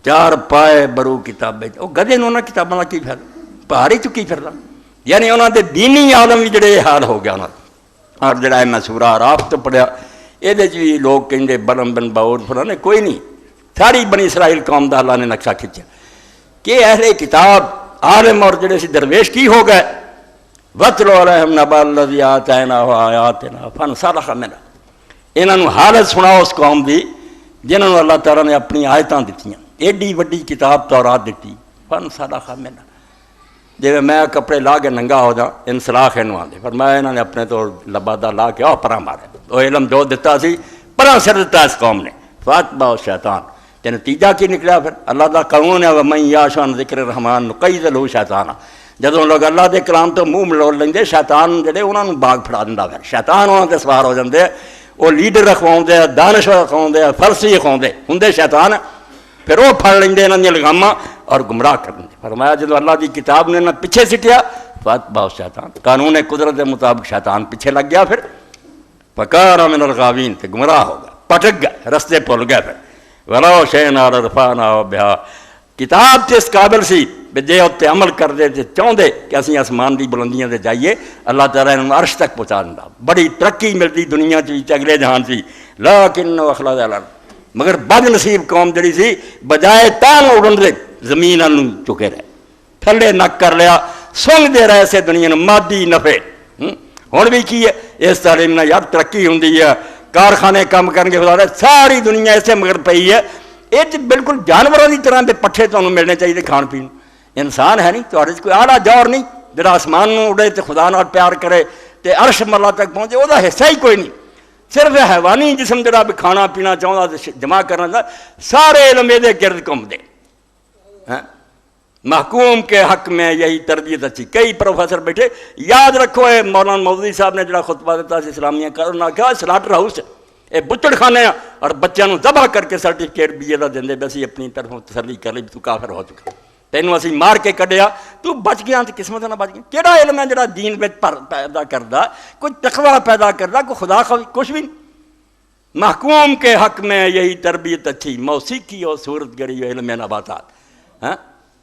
چار پائے برو کتابیں، وہ گدے نوں انہاں کتاباں دا کی فائدہ، پہاڑی چکی پھردا، یعنی انہاں دے دینی عالم بھی جڑے حال ہو گیا انہاں دا۔ اور جڑا میں سورہ اعراف تو پڑھیا یہ بھی لوگ کہیں بلم بن باور فلانے، کوئی نہیں، ساری بنی اسرائیل قوم دا اللہ نے نقشہ کھینچا کہ اہل کتاب عالم اور جڑے سی درویش کی ہو گئے، وَاتْلُ عَلَيْهِمْ نَبَأَ الَّذِي آتَيْنَاهُ آيَاتِنَا فَانْسَلَخَ مِنْهَا، انہاں نوں حالت سناؤ اس قوم دی جنہاں نوں اللہ تعالیٰ نے اپنی آیتاں دتیاں، ایڈی وڈی کتاب تورات دتی، فَانْسَلَخَ مِنْهَا، جی میں کپڑے لا کے ننگا ہو جا انسلاخ انہوں آدھے، فرمایا انہوں نے اپنے تو لبادہ لا کے آؤ پرہ مارے، وہ علم جو دیتا سی پرہ سر دیتا اس قوم نے، فاتبہ شیطان، تے نتیجہ کی نکلیا پھر اللہ دا قانون ہے وَمَن يَعْشُ عَن ذِكْرِ الرَّحْمَنِ نُقَيِّضْ لَهُ شیطانا، جدوں لوگ اللہ دے کلام تو منہ ملوڑ لیں شیطان جڑے انہوں نے باغ پھڑا دیندا پھر، شیطان انہوں تے سوار ہو جاندے، وہ لیڈر رکھواؤں دے، دانش رکھواؤں دے، فلسفی رکھواؤں دے، ہندے شیطان، پھر وہ پھڑ لیں دے انہوں نے لگاماں اور گمراہ کر دیں۔ فرمایا جدو اللہ دی کتاب نے نہ پیچھے سٹیا فاتبہ شیطان، قانون قدرت کے مطابق شیطان پیچھے لگ گیا، پھر فکان من الغاوین، تے گمراہ ہو گیا، پٹک گئے، رستے بھول گئے۔ پھر وَلَوْ شِئْنَا لَرَفَعْنَاهُ بِهَا، کتاب تے اس قابل سی جے اتنے عمل کر دے تے چاہتے کہ اسی آسمان دی بلندیاں تے جائیے، اللہ تعالیٰ نے عرش تک پہنچا دیندا، بڑی ترقی ملتی دنیا چ اگلے جہان سی، لیکن اخلد الارض، مگر بد نصیب قوم جڑی سی بجائے تان اڑن دے زمین انہوں چکے رہے، تھلے نک کر لیا، سنگ دے رہے سے دنیا نے مادی نفع۔ ہوں بھی کی ہے اس تعلیم نے یار ترقی ہوں ہے، کارخانے کام کرنے کے ساری دنیا اسے مگر پئی ہے، یہ بالکل جانوروں کی طرح کے پٹھے تمہیں ملنے چاہیے کھان پین، انسان ہے نہیں تو کوئی آلہ دور نہیں جڑا آسمان اڑے تو خدا نال پیار کرے تے عرش ملا تک پہنچے، وہ حصہ ہی کوئی نہیں، صرف حیوانی جسم جڑا بھی کھانا پینا چاہتا جمع کرنا سارے علم یہ گرد گھوم دے۔ محکوم کے حق میں یہی تربیت اچھی، کئی پروفیسر بیٹھے، یاد رکھو اے مولانا مودودی صاحب نے جڑا خطبہ دیتا سی اسلامیہ کا، انہوں نے کہا سلاٹر ہاؤس اے بچڑ خانے اور بچوں کو ذبح کر کے سرٹیفکیٹ بی اے دا دیں بے اسی اپنی طرفوں تسلی کر لی تو کافر ہو چکا، تینوں اسی مار کے کڈیا تو بچ گیا، تو قسمت نہ بچ گیا۔ کیڑا علم ہے جڑا دین وچ پیدا کردا، کوئی تقوی پیدا کردا، کوئی خدا کچھ بھی نہیں۔ محکوم کے حق میں یہی تربیت اچھی، موسیقی اور صورت گری علم نباتات،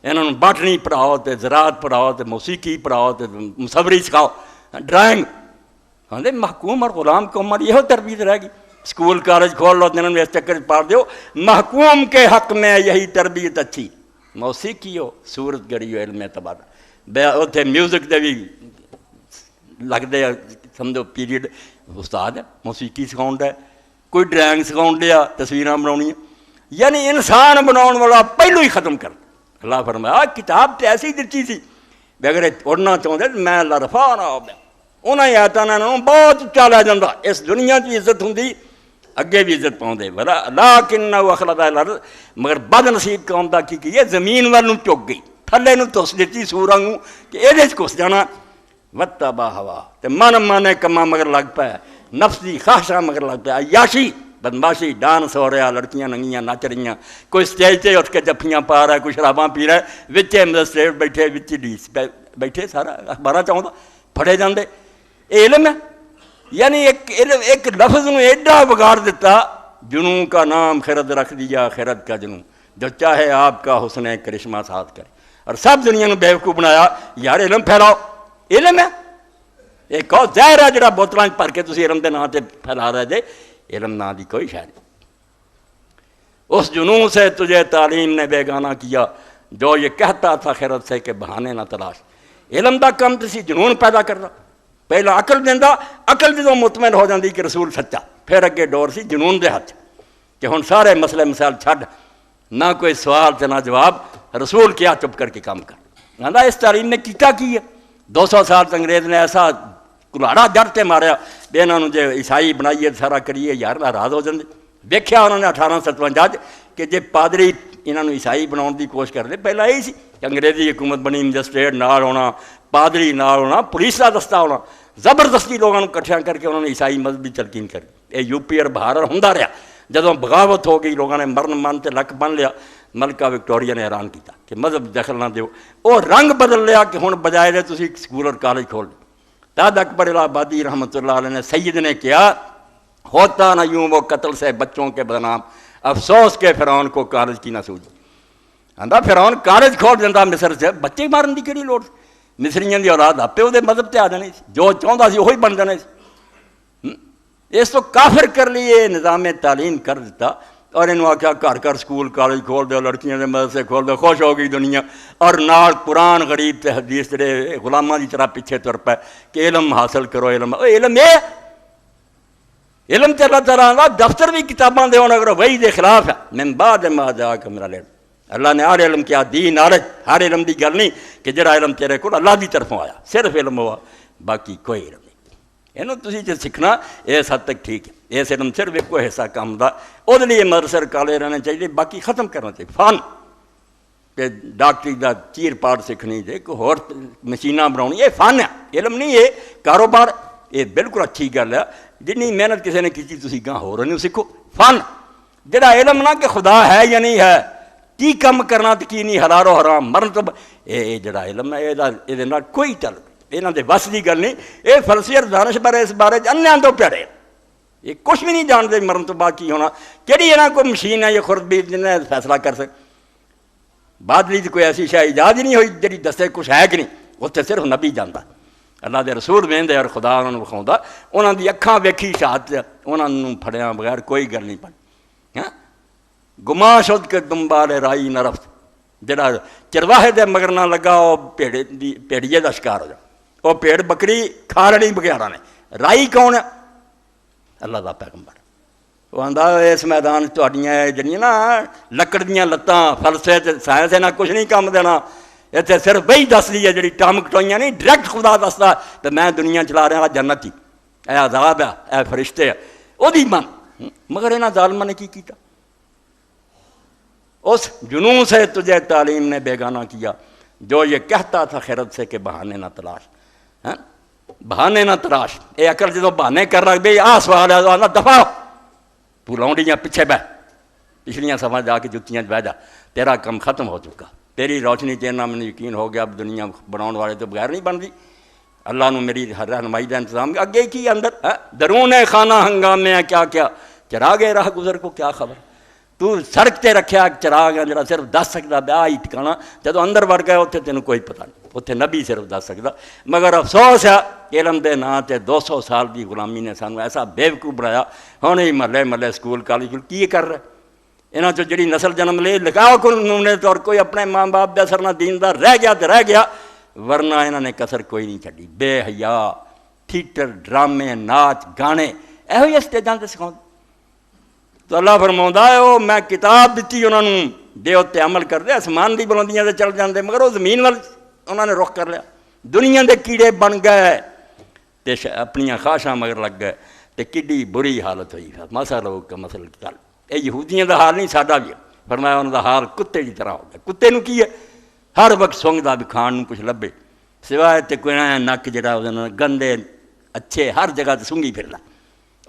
انہوں نے باٹنی پڑھاؤ تے زراعت پڑھاؤ تے موسیقی پڑھاؤ تے مصوری سکھاؤ، ڈرائنگ، ہاں محکوم اور غلام قوم اور یہ تربیت رہ گی۔ اسکول کالج کھول لو، جنہوں نے اس چکر پڑھ دیو، محکوم کے حق میں یہی تربیت اچھی، موسیقی ہو صورت گری ہو علم تبادلہ، اتنے میوزک دے بھی لگتے سمجھو پیریڈ، استاد ہے موسیقی سکھاؤں ہے، کوئی ڈرائنگ سکھاؤں دیا، تصویراں بناؤنی، یعنی انسان بناؤن والا پہلو ہی ختم کر۔ اللہ فرمایا کتاب تے ایسی دتی سی بھی اگر اڑنا چاہتے میں اللہ رفا نہ ہو گیا، انہوں نے آتا نہ بہت اچا لے جاتا، اس دنیا کی عزت ہوں اگے بھی عزت پاؤں لیکن اخلد الارض، مگر بد نصیب قوم دا کی ہے زمین والوں چک گئی، تھلے نوں تس دیتی سوراں نوں کہ یہ گھس جانا، وتبع ہوا تے من مانے کما مگر لگ پایا، نفس دی خواہشاں مگر لگ پایا، عیاشی بدماشی، ڈانس ہو رہا، لڑکیاں ننگیاں نچ رہی، کوئی اسٹیج تے اٹھ کے جفیاں پا رہا ہے، کوئی شراباں پی رہا ہے، وچے مجسٹریٹ بیٹھے، وچ ڈیس بیٹھے، سارا اخباراں چاہتا پھڑے جاندے، یہ علم ہے۔ یعنی ایک لفظ نے ایڈا بگاڑ دیتا، جنوں کا نام خرد رکھ دیا، خرد کا جنوں، جو چاہے آپ کا حسن کرشمہ ساتھ کرے، اور سب دنیا نے بیوقوف بنایا، یار علم پھیلاؤ، علم ہے ایک اور زہر ہے جڑا بوتلاں بھر کے تسی علم دے نام تے پھیلا رہے جے، علم نہ دی کوئی شاید نہیں۔ اس جنوں سے تجھے تعلیم نے بیگانہ کیا، جو یہ کہتا تھا خرد سے کہ بہانے نہ تلاش، علم دا کم تسی جنون پیدا کرنا، پہلا عقل دینا، عقل جدوں مطمئن ہو جاندی کہ رسول سچا، پھر اگے ڈور سی جنون دے ہاتھ کہ ہن سارے مسئلے مسائل چھڈ، نہ کوئی سوال تے نہ جواب، رسول کیا چپ کر کے کام کر۔ کہندا اس تعلیم نے کیتا کی ہے، 200 سال انگریز نے ایسا کلاڑا جڑ تے ماریا بے انہوں نے جے عیسائی بنائیے سارا کریے، یار ناراض ہو جاندے۔ ویکھیا انہوں نے 1857 کہ جے پادری انہوں نے عیسائی بناؤن دی کوشش کرتے، پہلا یہی سی کہ انگریزی حکومت بنی، مجسٹریٹ نال ہونا، پادری نال ہونا، پولیس کا دستہ ہونا، زبردستی لوگوں کٹھیاں کر کے انہوں نے عیسائی مذہبی تلقین کری۔ یہ یو پی اور بہار ہوندا رہا، جدوں بغاوت ہو گئی لوگوں نے مرن من تے لک بن لیا، ملکہ وکٹوریا نے اعلان کیتا کہ مذہب دخل نہ دیو، وہ رنگ بدل لیا کہ ہن بجائے دے تسی سکول اور کالج کھول دو۔ تاج اکبر الہ آبادی رحمۃ اللہ علیہ نے سید نے کیا، ہوتا نہ یوں وہ قتل سے بچوں کے بدنام، افسوس کے فرعون کو کالج کی نہ سوجی۔ آندا فرعون کالج کھول دینا مصر سے، بچے مارن کی کہڑی لوڑ؟ مصریاں دی اولاد آپے وہ مذہب تے آ جانے سی، جو چاہتا سی وہی بن جانے سی۔ اس تو کافر کر لیے نظام تعلیم کر دیتا، اور انہوں آخیا گھر گھر سکول کالج کھول دو، لڑکیاں دے مدرسے کھول دو، خوش ہو گئی دنیا، اور نال قرآن غریب تے حدیث جڑے غلاماں دی طرح پیچھے تر پے کہ علم حاصل کرو۔ علم علم تے اللہ تعالیٰ دا دفتر بھی کتاباں دے ہونا کرو، وہی دے خلاف ہے۔ من بعد ما جاءک من العلم، اللہ نے ہر علم کیا دی نالج، ہر علم دی گل نہیں کہ جڑا علم تیرے کو اللہ دی طرفوں آیا، صرف علم ہوا، باقی کوئی علم نہیں۔ یہ تسی جو سیکھنا اس حد تک ٹھیک ہے، اس علم صرف ایک حصہ کام دا، وہ لیے مدرسے کالے رہنے چاہیے، باقی ختم کرنا چاہیے۔ فن کہ ڈاکٹری دا چیر پاڑ سیکھنی جے، کوئی ہور مشیناں بناؤنی، یہ فن ہے، علم نہیں ہے کاروبار۔ یہ بالکل اچھی گل ہے، جنی محنت کسی نے کی تسی گاں ہو رہے سیکھو۔ فن جڑا علم نہ کہ خدا ہے یا نہیں ہے، کی کم کرنا تو کی نہیں، حلال و حرام، مرن تو یہ جڑا علم ہے یہ کوئی تعلق یہاں دے بس کی گل نہیں۔ یہ فلسفے اور دانش بارے اس بارے انیاں تو پیڑے، یہ کچھ بھی نہیں جانتے مرن تو بعد کی ہونا، کہڑی یہاں کوئی مشین ہے یہ خود بھی جنہیں فیصلہ کر سکے۔ بادلی کوئی ایسی شاید ایجاد ہی نہیں ہوئی جی دسے کچھ ہے کہ نہیں، اتنے صرف نبی جانتا، اللہ دے رسول وہدے اور خدا انہوں نے وکھاؤں، انہوں دی اکھاں ویکھی شہادت، انہوں نے پھڑیاں بغیر کوئی گل نہیں بنی۔ گما شد کے دنبال رائی نہ رفت، جڑا چرواہے دے مگر نہ لگا وہ پیڑیے دا شکار ہو جا، وہ پیڑ بکری کھا لڑی بگیارا نے۔ رائی کون ہے؟ اللہ دا پیغمبر۔ وہ آندا اس میدان تہاڈیاں جڑیاں نا لکڑ دیاں لتاں، فلسفے سائنس نہ کچھ نہیں کام دینا، اتنے صرف وہی دس دی ہے جڑی ٹام کٹوئیاں نہیں، ڈائریکٹ خدا دستا تو میں دنیا چلا رہا جنت ہی، اے عذاب ہے، اے فرشتے ہے، وہ دی من۔ مگر انہاں ظالماں نے کی کیتا؟ اس جنون سے تجھے تعلیم نے بیگانہ کیا، جو یہ کہتا تھا خیرت سے کہ بہانے نہ تلاش، بہانے نہ تلاش۔ اے عقل جدو بہانے کر رکھ بے آ سوال ہے تو دفاع تو لونڈیاں پیچھے بہ، پچھلیاں صفحہ جا کے جتیاں بہ جا، تیرا کم ختم ہو چکا، تیری روشنی چینا میں یقین ہو گیا، اب دنیا بناؤن والے تو بغیر نہیں بن دی۔ اللہ نے میری رہنمائی کا انتظام کیا، اگے کی اندر درون خانہ ہنگام میں کیا کیا، چراغ راہ گزر کو کیا خبر، تو سڑک تے رکھیا چراغ ہے جڑا صرف دس سکتا بیا ہی ٹھکانا، جدو اندر وڑ گیا اتنے تینوں کوئی پتہ نہیں، اتنے نبی صرف دس سکتا۔ مگر افسوس ہے علم دے نا تے 200 سال دی غلامی نے سانو ایسا بیوقوف بنایا، ہوں ہی محلے محلے سکول کالج کی کر رہے، انہاں چو جڑی نسل جنم لے لگاؤ کو انہوں نے تو کوئی اپنے ماں باپ دے اثر نہ دیندار رہ گیا تو رہ گیا، ورنہ انہوں نے کسر کوئی نہیں چڑھی۔ بے حیا، تھیٹر، ڈرامے، ناچ، گانے، ایہو ہی اسٹیجاں تے سکھاؤں۔ تو اللہ فرماؤندا ہے وہ میں کتاب دیتی انہوں نے دے اتنے عمل کر دے، آسمان دی بلندیاں تے چل جاندے، مگر وہ زمین وال انہوں نے رخ کر لیا، دنیا دے کیڑے بن گئے تے اپنیاں خواہشاں مگر لگ گئے، تے کڈی بری حالت ہوئی۔ مسا لوگ کا مسل کل، اے یہودیاں دا حال نہیں ساڈا بھی ہے، فرمایا انہوں دا حال کتے کی طرح ہو گیا۔ کتے نو کی ہے؟ ہر وقت سونگدا بھی کھان نو کچھ لبے، سوائے تے کوئی نک جڑا گندے اچھے ہر جگہ تے سونگی پھرنا،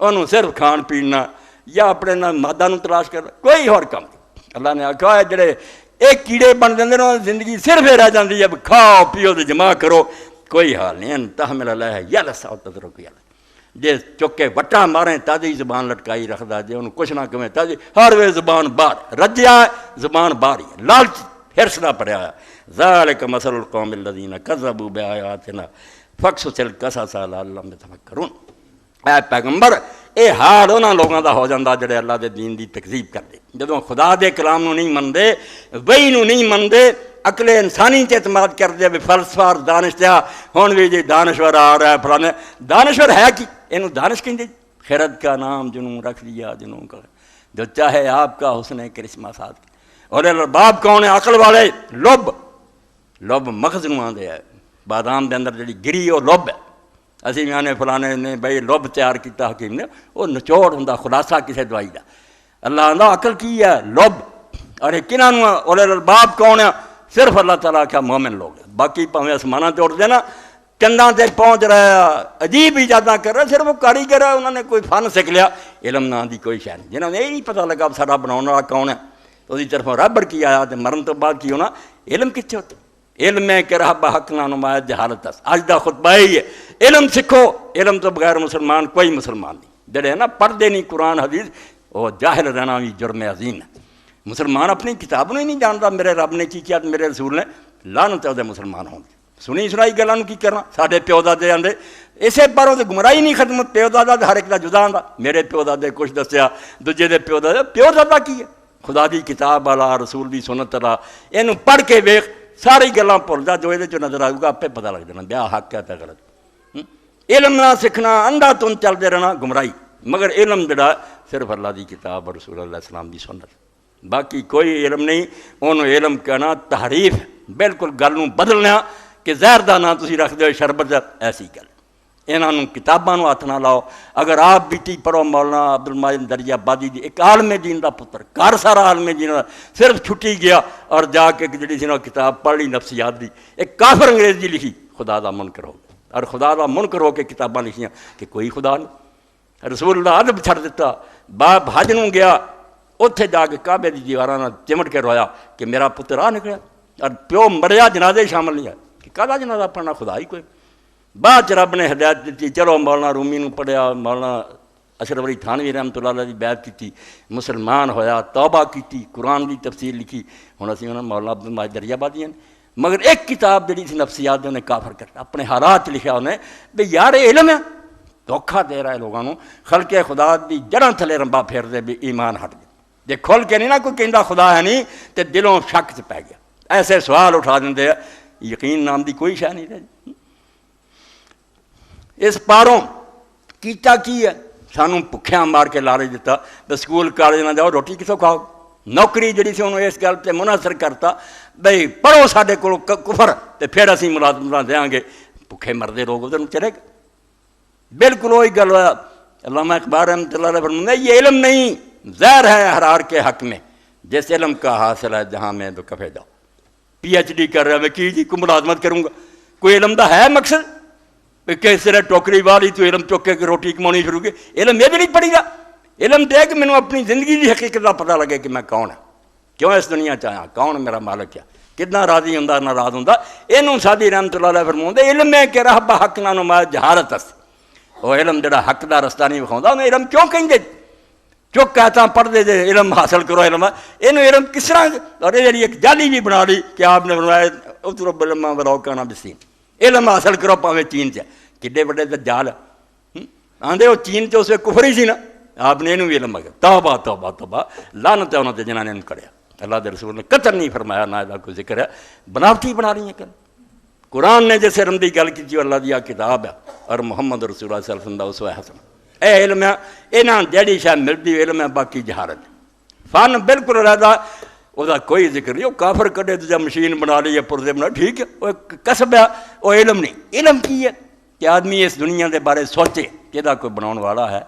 انہوں صرف کھان پینا یا اپنے مادہ نو تلاش کرنا، کوئی اور کام نہیں۔ اللہ نے آکھا ہے جڑے ایک کیڑے بن جاندے نا زندگی صرف رہ جاندی ہے، کھاؤ پیو تے جمع کرو، کوئی حال نہیں۔ ان تحمل علیہ یلس او تترک یلس، جے چکے وٹا ماریں تازی زبان لٹکائی رکھدا، جے انہوں کچھ نہ کہیں تازی ہر وے زبان باہر رجیا زبان باہر ہی، لالچ ہرس نہ پڑیا ہے۔ ذالک مثل القوم الذین کذبوا بآیاتنا فاقصص القصص لعلہم یتفکرون۔ اے پیغمبر اے حال انہاں لوگاں دا ہو جاندا جڑے اللہ دے دین دی تکذیب کردے، جدوں خدا دے کلام نو نہیں مندے، وحی نو نہیں مندے، عقل انسانی تے اعتماد کردے، بھی فلسفہ اور دانش تے ہن بھی جی دانشور آ رہا ہے فلانے، دانشور ہے کی؟ اینو دانش کہندے؟ خرد کا نام جنوں رکھ دیا جنوں کا، جو چاہے آپ کا حسن کرشمہ ساتھ۔ اور الباب کون ہے؟ عقل والے۔ لب مغز نو آندے ہے، بادام دے اندر جڑی گری وہ لب ہے، اسی میں آنے فلانے نے بھائی لب تیار کیتا حکیم نے، وہ نچوڑ ہوندا خلاصہ کسے دوائی دا۔ اللہ آندا عقل کی ہے؟ لب۔ اور کنہاں نو اولے الباب کون ہے؟ صرف اللہ تعالیٰ کیا مومن لوگ ہیں، باقی پاویں آسماناں تے اڑ دے نا، چنداں تے پہنچ رہا، عجیب ایجاداں کر رہا، صرف وہ کاریگر ہے، انہوں نے کوئی فن سیکھ لیا، علم نام دی کوئی شے نہیں، جنہوں نے یہ نہیں پتہ لگا ساڈا بناؤن والا کون ہے، تو اس طرف ربڑ کی آیا تے مرن تو بعد کی ہونا، علم کتنے ہوتے؟ علم ہے کہ رب حق نہ نمایاں جہالت اس، اج دا خطبہ ہی ہے، علم سکھو، علم تو بغیر مسلمان کوئی مسلمان نہیں، جڑے نا پڑھ دے نہیں قرآن حدیث، وہ جاہل رہنا بھی جرم عظیم ہے۔ مسلمان اپنی کتاب ہی نہیں جانتا میرے رب نے کی کیا میرے رسول نے، لعنت ہے وہ مسلمان ہوں سنی سنائی گلوں کی کرنا. سارے پیو دادے آدھے اسے پروں تو گمراہی نہیں ختم. پیو دادا ہر ایک کا جدا آتا. میرے پیو دادے کچھ دسیا، دوجے دے پیو دادا کی ہے؟ خدا دی کتاب والا، رسول دی سنت والا، یہ پڑھ کے ویخ ساری گلاں بھول جا. جو یہ نظر آئے گا آپ پتہ لگ جانا بیا حق ہے پہ غلط. علم نہ سیکھنا، انڈا تن چلتے رہنا، گمراہی. مگر علم جڑا صرف اللہ دی کتاب اور رسول اللہ السلام دی سنت، باقی کوئی علم نہیں. انہوں علم کہنا تحریف، بالکل گل نوں بدلنا کہ زہر دا نا تسی رکھ دو شربت، ایسی گل. انہوں کتاباں ہاتھ نہ لاؤ. اگر آپ بیٹی پڑھو مولانا عبد المجید دریا آبادی دی، ایک عالم دین دا پتر، گھر سارا عالم دین دا، صرف چھٹی گیا اور جا کے جڑی سی نا کتاب پڑھ لی نفسیات دی، ایک کافر انگریز دی لکھی، خدا دا منکر ہو گیا. اور خدا دا منکر ہو کے کتاباں لکھیاں کہ کوئی خدا نہیں. رسول اللہ ادب چھڑ دیتا. باپ حج نوں گیا، اتنے جا کے کعبے دی دیواراں نال چمٹ کے رویا کہ میرا پتر آ نکلیا. اور پیو مریا، جنازے شامل نہیں ہے کہ کہدا جنازہ پڑھنا، خدا ہی کوئی. بعد رب نے ہدایت دیتی، چلو مولانا رومی نوں پڑھیا، مولانا اشرف علی تھانوی رحمۃ اللہ علیہ دی بیعت کیتی، مسلمان ہویا، توبہ کیتی، قرآن دی تفسیر لکھی. ہن اسی انہاں مولانا عبد المجید دریا آبادی ہیں. مگر ایک کتاب جڑی سی نفسیات انہیں کافر کرتا، اپنے حالات لکھیا انہیں بھی یار علم ہے، دھوکھا دے رہا ہے لوگوں کو. خلق خدا دی جڑاں تھلے رمبا پھیر دے بھی ایمان ہٹ گیا. جے کھول کے نہیں نا کوئی کہندا خدا ہے نہیں تے دلوں شک چ پی گیا. ایسے سوال اٹھا دیندے ہیں، یقین نام دی کوئی شے نہیں رہی. اس پاروں کیتا کی ہے؟ سانوں بھکھیاں مار کے لالچ دیتا بس سکول کالج نہ جاؤ، روٹی کتوں کھاؤ. نوکری جڑی سی انہوں اس گل تے منحصر کرتا بھئی پڑھو ساڈے کول کفر تے پھر اسی ملازمت دیاں گے. بھکھے مردے لوگ ادھر چلے گئے. بالکل وہی گل ہوا. علامہ اقبال رحمۃ اللہ علیہ فرماتے ہیں یہ علم نہیں، زہر ہے حرار کے حق میں، جس علم کا حاصل ہے جہاں میں تو کفے جاؤ. پی ایچ ڈی کر رہا میں کی جی کوئی ملازمت کروں گا؟ کوئی علم دا ہے مقصد؟ کس طرح ٹوکری والی تو علم چک کے روٹی کمانی شروع کی. علم یہ بھی نہیں پڑھی گا. علم دے کہ مینوں اپنی زندگی کی حقیقت کا پتہ لگے کہ میں کون ہوں، کیوں اس دنیا چاہیاں، کون میرا مالک ہے، کتنا راضی ہوں ناراض ہوں. یہ سادی رحمۃ اللہ علیہ فرماتے علم ہے کہ راہ بحق نہ نما جہارت اس. وہ علم جڑا حق دا رستہ نہیں وکھاؤندا انہیں علم کیوں کہیں گے؟ چک کہتا پڑھتے جے علم حاصل کرو. علم یہ علم کس طرح؟ اور یہ ایک جالی بھی بنا لی کہ آپ نے فرمایا اترو علم ولاؤ کہنا بسین، علم حاصل کرو پاویں چین سے. کڈے بڑے دجال آندے وہ چین چ اس کفر ہی سی نا. آپ نے بھی علم آ گیا. توبہ توبہ توبہ، لعنت ہے انہوں نے جنہوں نے کڑیا. اللہ دے رسول نے قطع نہیں فرمایا، نہ یہ کوئی ذکر ہے. بناوٹی بنا رہی ہیں کہ قرآن نے جیسے علم دی گل کی اللہ دی کتاب ہے اور محمد رسول اللہ صلی اللہ علیہ وسلم دا اسوہ حسن. اے علم ہے، یہاں جہی شاید ملتی علم ہے، باقی جہارت. فن بالکل علیحدہ، وہ کوئی ذکر نہیں. وہ کافر کڈے تو جب مشین بنا لی ہے، پرزے بنا، ٹھیک ہے، وہ کسب ہے، وہ علم نہیں. علم کی ہے کہ آدمی اس دنیا کے بارے سوچے کہ یہ کوئی بناؤ والا ہے،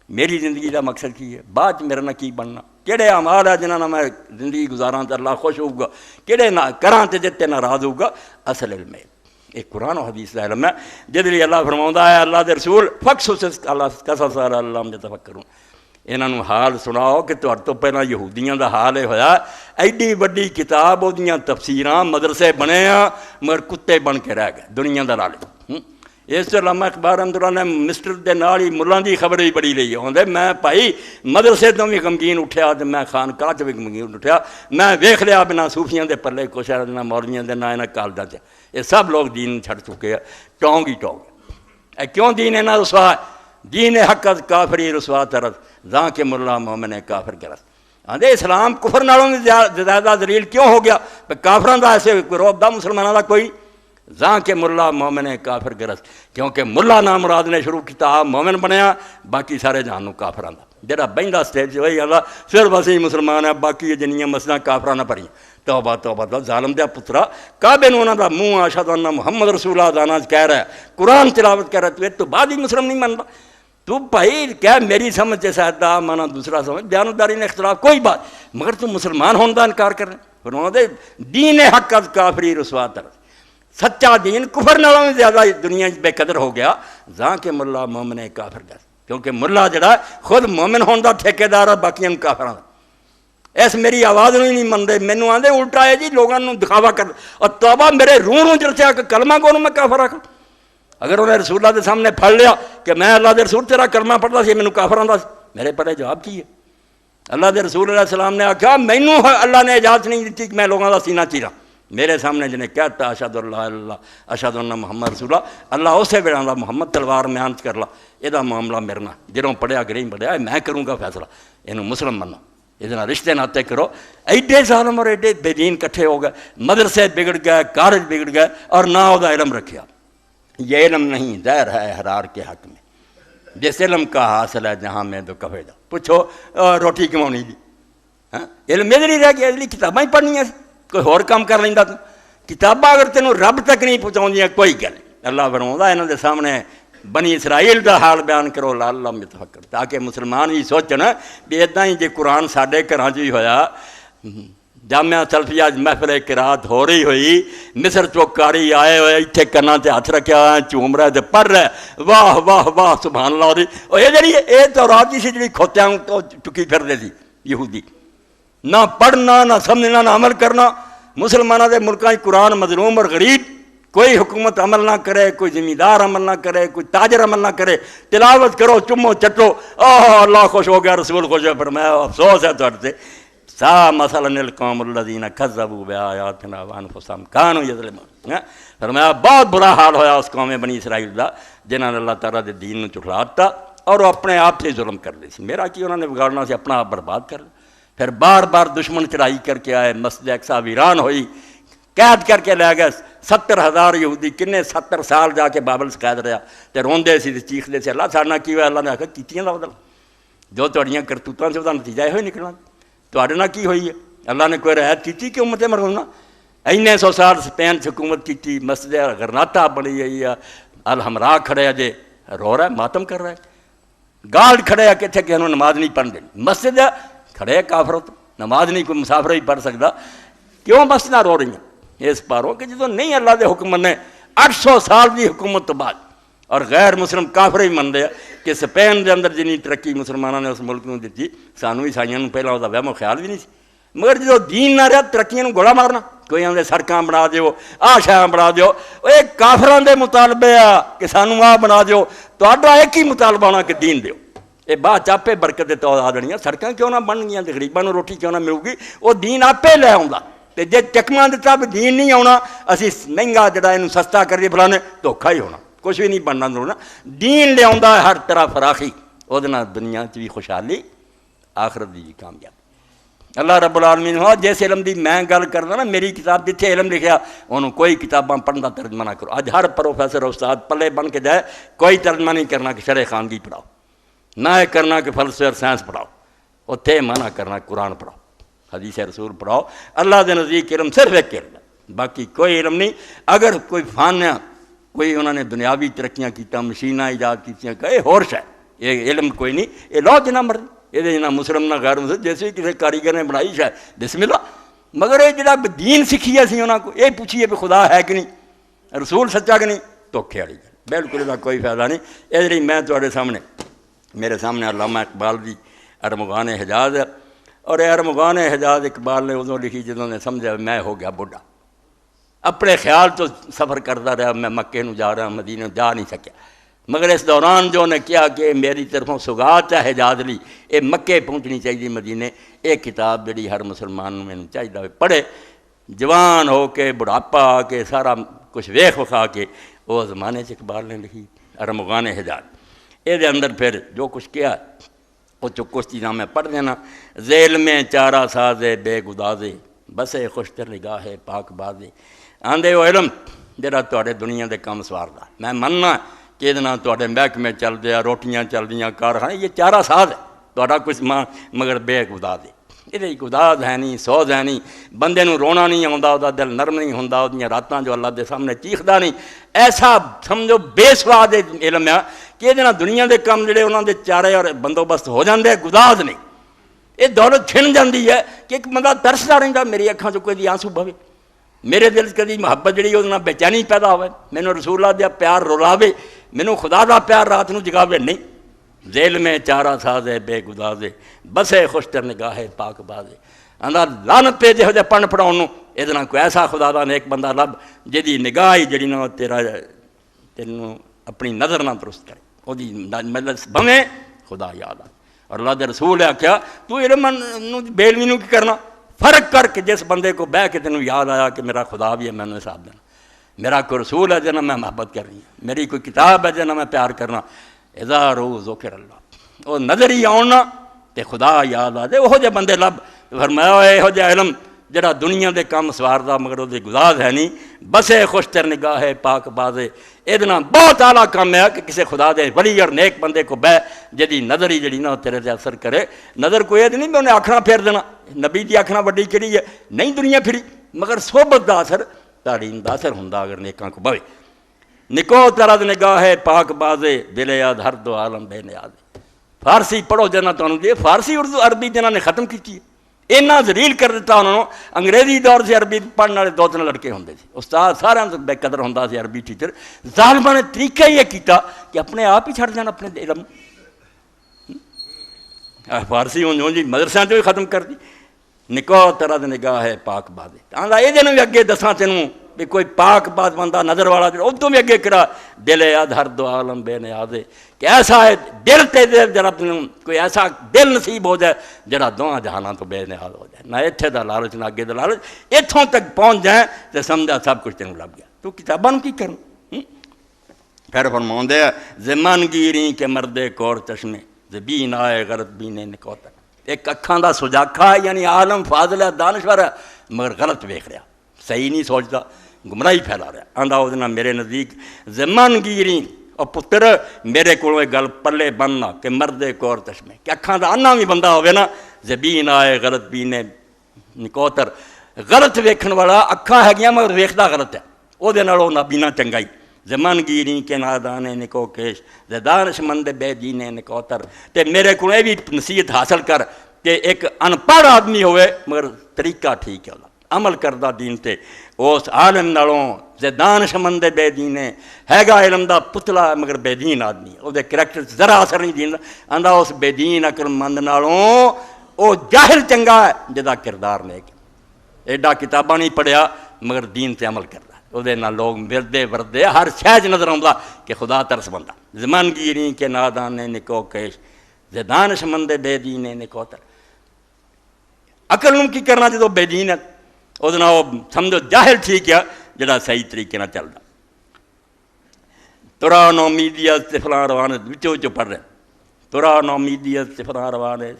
میری زندگی کا مقصد کی ہے، بعد میرے نہ کی بننا، کہڑے اعمال ہے جنہوں نے میں زندگی گزاراں تو اللہ خوش ہوگا، کہڑے نہ کراں تے جتے ناراض ہوگا. اصل علم ہے ایک قرآن و حدیث کا علم ہے جہد لیے اللہ فرماؤندا ہے اللہ دے رسول فقصص اللہ قصص لعلہم یتفکرون. انہوں حال سناؤ کہ تہاڈے تو پہلا یہودیاں دا حال یہ ہویا ایڈی وڈی کتاب وہ تفسیراں مدرسے بنے ہیں مگر کتے بن کے رہ گئے دنیا دا لالچ. اس سے علامہ اقبال رحمۃ اللہ نے مسٹر دے نال ہی ملاں دی خبر بھی بڑی لئی ہے. میں بھائی مدرسے تو بھی غمگین اٹھیا تے میں خانقاہ چ بھی غمگین اٹھیا. میں ویکھ لیا بنا صوفیاں دے پلے کچھ ہے نہ مولویاں دے نہ انہاں کالجاں چ. یہ سب لوگ دین چھڑ چکے ہیں، ٹونگ ہی ٹونگ. اے کیوں دین ہے نہ رسوا؟ دین حق کافری رسوا ترس زاں کے ملا مومن کافر کرس. آندے اسلام کفر نالوں زیادہ ذلیل کیوں ہو گیا؟ کافراں دا ایسے روب دا مسلماناں دا کوئی زاں کے ملا مومن کافر گرس. کیونکہ ملا نام مراد نے شروع کیا مومن بنیا، باقی سارے جہانوں کافراں دا. جڑا بہندا سٹیج وہی اللہ صرف اسی مسلمان ہے، باقی جنیاں مسجداں کافراں نہ بھریاں. توبہ توبہ دا ظالم دیا پترا. کعبے نوں انہاں دا منہ اشہد ان محمد رسول اللہ دانا کہہ رہا ہے، قرآن تلاوت کہہ رہا ہے، تو بعد ہی مسلم نہیں منتا. تو بھائی کیا میری سمجھ سے شاید دا مانا دوسرا سمجھ، بیانوداری نے اختلاف کوئی بات، مگر تو مسلمان ہونے دا انکار کر رہے ہیں. فرماتے ہیں دین حق از کافری رسوا ترس. سچا دین کفر نالوں میں زیادہ دنیا بے قدر ہو گیا زاں کے ملا مومن کافر گس. کیونکہ ملا جڑا خود مومن ہونے دا ٹھیکیدار ہے، باقیاں کافراں دا. اس میری آواز نہیں منتے، مینوں آندے الٹا ہے جی لوگوں نوں دکھاوا کر. اور توبہ میرے روح نوں چرچیا کہ کلمہ کون میں کافر آکھاں. اگر انہیں رسول اللہ دے سامنے پھڑ لیا کہ میں اللہ دے رسول تیرا کلمہ پڑھتا سی مینوں کافر آندا سی، میرے پڑے جواب کی ہے؟ اللہ کے رسول علیہ السلام نے آخیا مینوں اللہ نے اجازت نہیں دیتی کہ میں لوگوں کا سینہ چیراں، میرے سامنے جنہیں کہتا اشہد اللہ اللہ اشہد ان محمد رسول اللہ اسے ویلے آندا محمد تلوار میانت کر لا، یہ معاملہ میرے نال جدوں پڑھیا کہ نہیں پڑھیا میں کروں گا فیصلہ، یہ مسلم منو، یہ رشتے ناتے کرو۔ ایڈے ظالم اور ایڈے بے دین کٹھے ہو گئے، مدرسے بگڑ گئے، کالج بگڑ گئے، اور نہ وہ علم رکھیا۔ یہ علم نہیں زہر ہے حرار کے حق میں، جس علم کا حاصل ہے جہاں میں تو کفے دا پوچھو روٹی کماؤنی دی، علم یہ نہیں رہ گیا، اس کتاباں ہی پڑھنیاں سی، کوئی اور کام کر لینا تو کتاباں اگر تینوں رب تک نہیں پہنچاؤندیاں کوئی گل نہیں۔ اللہ فرماؤندا انہاں دے سامنے بنی اسرائیل دا حال بیان کرو لعلہم یتفکرون، تاکہ مسلمان بھی سوچن بھی اتنا ہی جے قرآن ساڈے گھراں چ ہویا، جامعہ سلفیہ محفل قرات ہو رہی ہوئی، مصر چوکاری آئے ہوئے اتنے کنا تے ہاتھ رکھا چوم رہے تے پڑھ رہے واہ واہ واہ سبحان اللہ دی، اور یہ جڑی یہ تورات سی جڑی کھوتیاں تو چکی پھردے سی یہودی، نہ پڑھنا نہ سمجھنا نہ عمل کرنا۔ مسلمانوں کے ملکوں قرآن مظلوم اور غریب، کوئی حکومت عمل نہ کرے، کوئی زمیندار عمل نہ کرے، کوئی تاجر عمل نہ کرے، تلاوت کرو چمو چٹو اللہ خوش ہو گیا رسول خوش ہو، فرمایا افسوس ہے تہاڈے تے سا مثلا القوم الذین کذبوا بآیاتنا وانفسهم کانوا یظلمون، فرمایا بہت برا حال ہویا اس قوم بنی اسرائیل دا جنہاں نے اللہ تعالیٰ دے دین نوں جھٹلاتا اور وہ اپنے آپ سے ظلم کر لی سی۔ میرا کی انہوں نے بگاڑنا سی، اپنا آپ برباد کر لیا۔ پھر بار بار دشمن چڑھائی کر کے آئے، مسجد اقصی ویران ہوئی، قید کر کے لے گئے 70,000 یہودی، کنے 70 سال جا کے بابل سے قید رہا تے روندے سی تے چیخدے سی اللہ ساڈے نال کی ہویا، اللہ نے آخیا کیتیاں دا بدل، جو تہاڈیاں کرتوتاں سے وہ نتیجہ یہ نکلنا، تہاڈے نال کی ہوئی ہے؟ اللہ نے کوئی رعایت کی کہ امت مرحومہ اینے 100 سال اسپین حکومت کی، مسجد غرناطہ بنی ہوئی ہے، الحمراء کھڑے جے رو رہا ہے، ماتم کر رہا ہے، گارڈ کھڑے ہے کتنے کہ انہوں نماز نہیں پڑھن دینی، مسجد کھڑے کافر تو نماز نہیں کوئی مسافر ہی پڑھ سکتا، کیوں مسجد رو رہی ہیں اس پاروں کہ جدوں نہیں اللہ دے حکم نے 800 سال کی حکومت تو بعد اور غیر مسلم کافر ہی من رہے کہ سپین دے اندر جنی ترقی مسلمانوں نے اس ملک میں دیتی، سانو عیسائیوں پہلا وہ وہم و خیال بھی نہیں سی، مگر جدو دین نہ رہا ترقیاں گوڑا مارنا، کوئی آدھے سڑکاں بنا دیو شاہ بنا دیو، یہ کافراں دے مطالبے آ کہ سانو آ بنا دیو، تہاڈا ایک ہی مطالبہ ہونا کہ دین دیو، یہ بعد چاپے برکت تو آ جانیاں، سڑکاں کیوں نہ بن گیا تے غریباں نوں روٹی کیوں نہ ملے گی، وہ دین آپے لے آؤندا، تے جے چکما دتا بھی دین نہیں آنا، اسی مہنگا جڑا اینوں سستا کر کے فلانے دھوکھا ہی ہونا، کچھ بھی نہیں بننا ہونا، دین لے آؤندا ہے ہر طرح فراخی، وہ دنیا چ بھی خوشحالی آخرت دی بھی کامیابی۔ اللہ رب العالمین ہو جس علم دی میں گل کرنا نا، میری کتاب جتھے علم لکھیا انہوں کوئی کتاباں پڑھن دا ترجمہ نہ کرو، اج ہر پروفیسر استاد پلے بن کے جائے کوئی ترجمہ نہیں کرنا کہ شرع خانگی پڑھاؤ، نہ یہ کرنا کہ فلسفے اور سائنس پڑھاؤ، اتنے منع کرنا قرآن پڑھاؤ، حدیث رسول پڑھاؤ، اللہ دے نزدیک علم صرف ایک علم ہے، باقی کوئی علم نہیں۔ اگر کوئی فانیہ کوئی انہوں نے دنیاوی ترقیاں کیتا، مشینہ ایجاد کیتیاں کہ یہ ہور شے، یہ علم کوئی نہیں، یہ لو جنہ مرضی، یہ نہ مسلم نہ غیر مسلم، جیسے کسی کاریگر نے بنائی شاید بسم اللہ، مگر یہ جڑا دین سکھی اسی انہوں کو یہ پوچھیے بھی خدا ہے کہ نہیں، رسول سچا کہ نہیں، دھوکھے والی گل، بالکل اس کوئی فائدہ نہیں۔ اس لیے میں تواڈے سامنے میرے سامنے علامہ اقبال دی ارمغان حجاز ہے، اور یہ ارمغان حجاز اقبال نے ادوں لکھی جدوں نے سمجھا میں ہو گیا بڈھا، اپنے خیال تو سفر کرتا رہا، میں مکے نو جا رہا مدینہ جا نہیں سکیا، مگر اس دوران جو نے کیا کہ میری طرفوں سوگات ہے حجاز لی، یہ مکے پہنچنی چاہیے مدینے، یہ کتاب جڑی ہر مسلمان میں چاہیے پڑھے، جوان ہو کے بڑھاپا آ کے سارا کچھ ویخ وکھا کے، وہ زمانے سے اقبال نے لکھی ارمغان حجاز، یہ اندر پھر جو کچھ کیا وہ کچھ چیزاں میں پڑھ دینا، ذیل میں چارہ سازے بے گدازے بسے خوشتر نگاہ پاک بازے، آندے وہ علم جڑا تواڈے دنیا دے کام سواردا، میں مننا کہ یہ تواڈے محکمے چل دیا، روٹیاں چل دیاں، کارخانے، یہ چارہ ساز ہے تواڈا کچھ مگر بے گداز ہے، یہ گداز ہے نہیں، سوز ہے نہیں، بندے نو رونا نہیں آوندا، وہ دل نرم نہیں ہوندا، وہ راتاں جو اللہ دے سامنے چیخدا نہیں، ایسا سمجھو بے سواد علم ہے کہ یہ دنیا دے کام جڑے انہوں دے چارے اور بندوبست ہو جاندے گداز نہیں، یہ دولت چھن جاندی ہے کہ ایک بندہ ترسدا رہندا میری اکھاں چوں کوئی آنسو بہے، میرے دل کدی محبت جڑی وہ بے چینی پیدا ہوئے، مینوں رسول اللہ دیا پیار رلاوے، مینوں خدا دا پیار رات نو جگاوے، نہیں، ذیل میں چارہ سازے بے گدازے بسے خوشتر نگاہ پاک بازے، آندا لعنت پہ جہو جہ پڑھ پڑھاؤن نوں، یہ کوئی ایسا خدا دا نیک بندہ لب جدی نگاہ جڑی نہ تینوں اپنی نظر نہ درست کرے، وہ مجلس بھویں خدا یاد آ، اور اللہ دے رسول نے کیا تو علم بیلوی نو کی کرنا فرق کر کے جس بندے کو بہ کے تینوں یاد آیا کہ میرا خدا بھی ہے میں نے حساب دینا، میرا کوئی رسول ہے جنہاں میں محبت کر رہی ہوں، میری کوئی کتاب ہے جنہاں میں پیار کرنا، اذا روز ذکر اللہ وہ نظر ہی آنا تے خدا یاد آ جائے وہ جے بندے لب فرمایا یہو جہا علم جڑا دنیا دے کام سواردا مگر وہ گزار ہے نہیں بسے خوش تر نگاہ پاک بازے ادنا بہت اعلیٰ کام ہے کہ کسی خدا دے ولی اور نیک بندے کو بہ جدی نظر ہی جڑی نا تیرے تے اثر کرے۔ نظر کوئی یہ نہیں میں انہیں آکھنا پھیر دینا، نبی دی آکھنا وڈی کری ہے نہیں دنیا پھری، مگر صحبت دا اثر تعلیم دا اثر ہوندا اگر نیکاں کو بوے۔ نکو ترد نگاہ پاک بازے دل یاد ہر دو عالم بے نیاز۔ فارسی پڑھو جنا تو دے فارسی اردو عربی جنہاں نے ختم کی ہے اینا ذلیل کر دیتا انہوں نے۔ انگریزی دور سے عربی پڑھنے والے 2-3 لڑکے ہوندے سی، استاد سارے بے قدر ہوندا سی عربی ٹیچر۔ ظالماں نے طریقہ یہ کیتا کہ اپنے آپ ہی چھڑ جان اپنے علم، فارسی ہوں جی مدرسیاں جو ہی ختم کر دی۔ نکو ترد نگاہ ہے پاک بازے آندا یہ دن بھی اگے دساں تینوں بھی کوئی پاک باز بندہ نظر والا ادوں بھی اگے کرا دل یاد ہر دو عالم بے نیازے کہ ایسا ہے دل تے جڑا کوئی ایسا دل نصیب ہو جائے جڑا دواں جہاناں تو بے نیاز ہو جائے، نہ اتھے دا لالچ نہ اگے دا لالچ، اتھوں تک پہنچ جائیں تو سمجھا سب کچھ تینوں لگ گیا، تو کتاباں کی کرنا۔ پھر فرماؤندے زمان گیری کے مردے کور چشمے زبین آئے غرط بینے نکوتر۔ ایک اکھاں دا سجاکھا یعنی عالم فاضل ہے دانشور ہے مگر غلط ویکھ رہا، صحیح نہیں سوچتا، گمراہی پھیلا رہا۔ آندا او دن میرے نزدیک زمان گیری اور پتر میرے کو گل پلے بننا کہ مردے کور چشمے کہ اکھاں دا انا بھی بندہ ہوئے نا زبین آئے غلط بینے نکوتر، غلط ویکھن والا اکھاں ہے گیا مگر ویکھدا غلط ہے، او دے نال او نہ بینا چنگائی۔ زمان گیری کے نادانے نکو کیش دانش مند بے دینے نکوتر۔ تے میرے کو بھی نصیحت حاصل کر کہ ایک ان پڑھ آدمی ہوئے مگر طریقہ ٹھیک ہے عمل کردہ دین تے اس عالم نالوں دانش مند بے دینے ہے گا علم دا پتلا مگر بے دین آدمی او دے کریکٹر ذرا اثر نہیں دین آندا اس بے دین عقل مند نالوں او جاہل چنگا ہے جدا کردار نیک، ایڈا کتاباں نہیں پڑھیا مگر دین تے عمل کردا او دے نال لوگ مردے وردے ہر شے نظر آوندا کہ خدا ترس بندہ۔ زمان گیری کے نادانے نکو کیش دانش مند بے دینے نکوتر۔ عقل نوں کی کرنا جدو بے دین ہے او دے نال سمجھو جاہل ٹھیک ہے جڑا صحیح طریقے نال چلدا۔ ترا نومیدیت سے فلاں روانے وچوں وچوں پڑھ رہے ترا نومیدیت سے فلاں روانے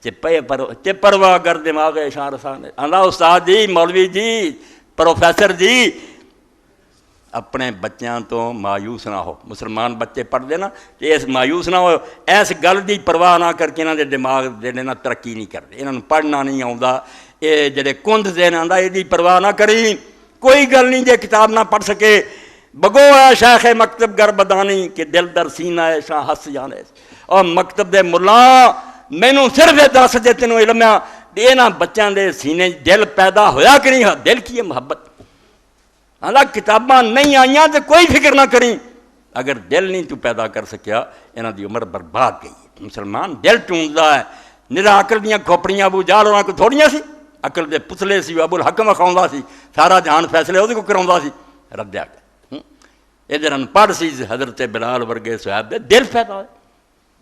چے پرواہ گر دماغ شان رسانے۔ آندا استاد جی مولوی جی پروفیسر جی اپنے بچیاں تو مایوس نہ ہو، مسلمان بچے پڑھ دے نا کہ اس مایوس نہ ہو، اس گل دی پرواہ نہ کر کے انہاں دے دماغ جڑے نا ترقی نہیں کردے، انہاں نوں پڑھنا نہیں آوندا، اے جڑے کند ذہن آندا اے دی پرواہ نہ کری، کوئی گل نہیں جے کتاب نہ پڑھ سکے، بگو ہے شیخ مکتب گر بدانی کہ دل در سینہ ہے شاہ ہس جانے۔ اور مکتب دے ملا مینوں صرف دس دے تینوں علم ہے انہاں بچیاں دے سینے دل پیدا ہویا کہ نہیں، دل کی ہے محبت۔ حالانکہ کتاباں نہیں آئیاں تو کوئی فکر نہ کریں، اگر دل نہیں تو پیدا کر سکیا انہاں دی عمر برباد گئی ہے۔ مسلمان دل ٹونڈدا ہے، نرا عقل دیاں کھوپڑیاں ابو جہل ہونا کو تھوڑیاں سی، عقل دے پتلے سی ابو الحکم اکھاوندا سی، سارا جہان فیصلے او دے کو کراوندا سی، ردیا کہ ادھر ان پڑھ سی حضرت بلال ورگے صحابہ دے دل پیدا ہوئے،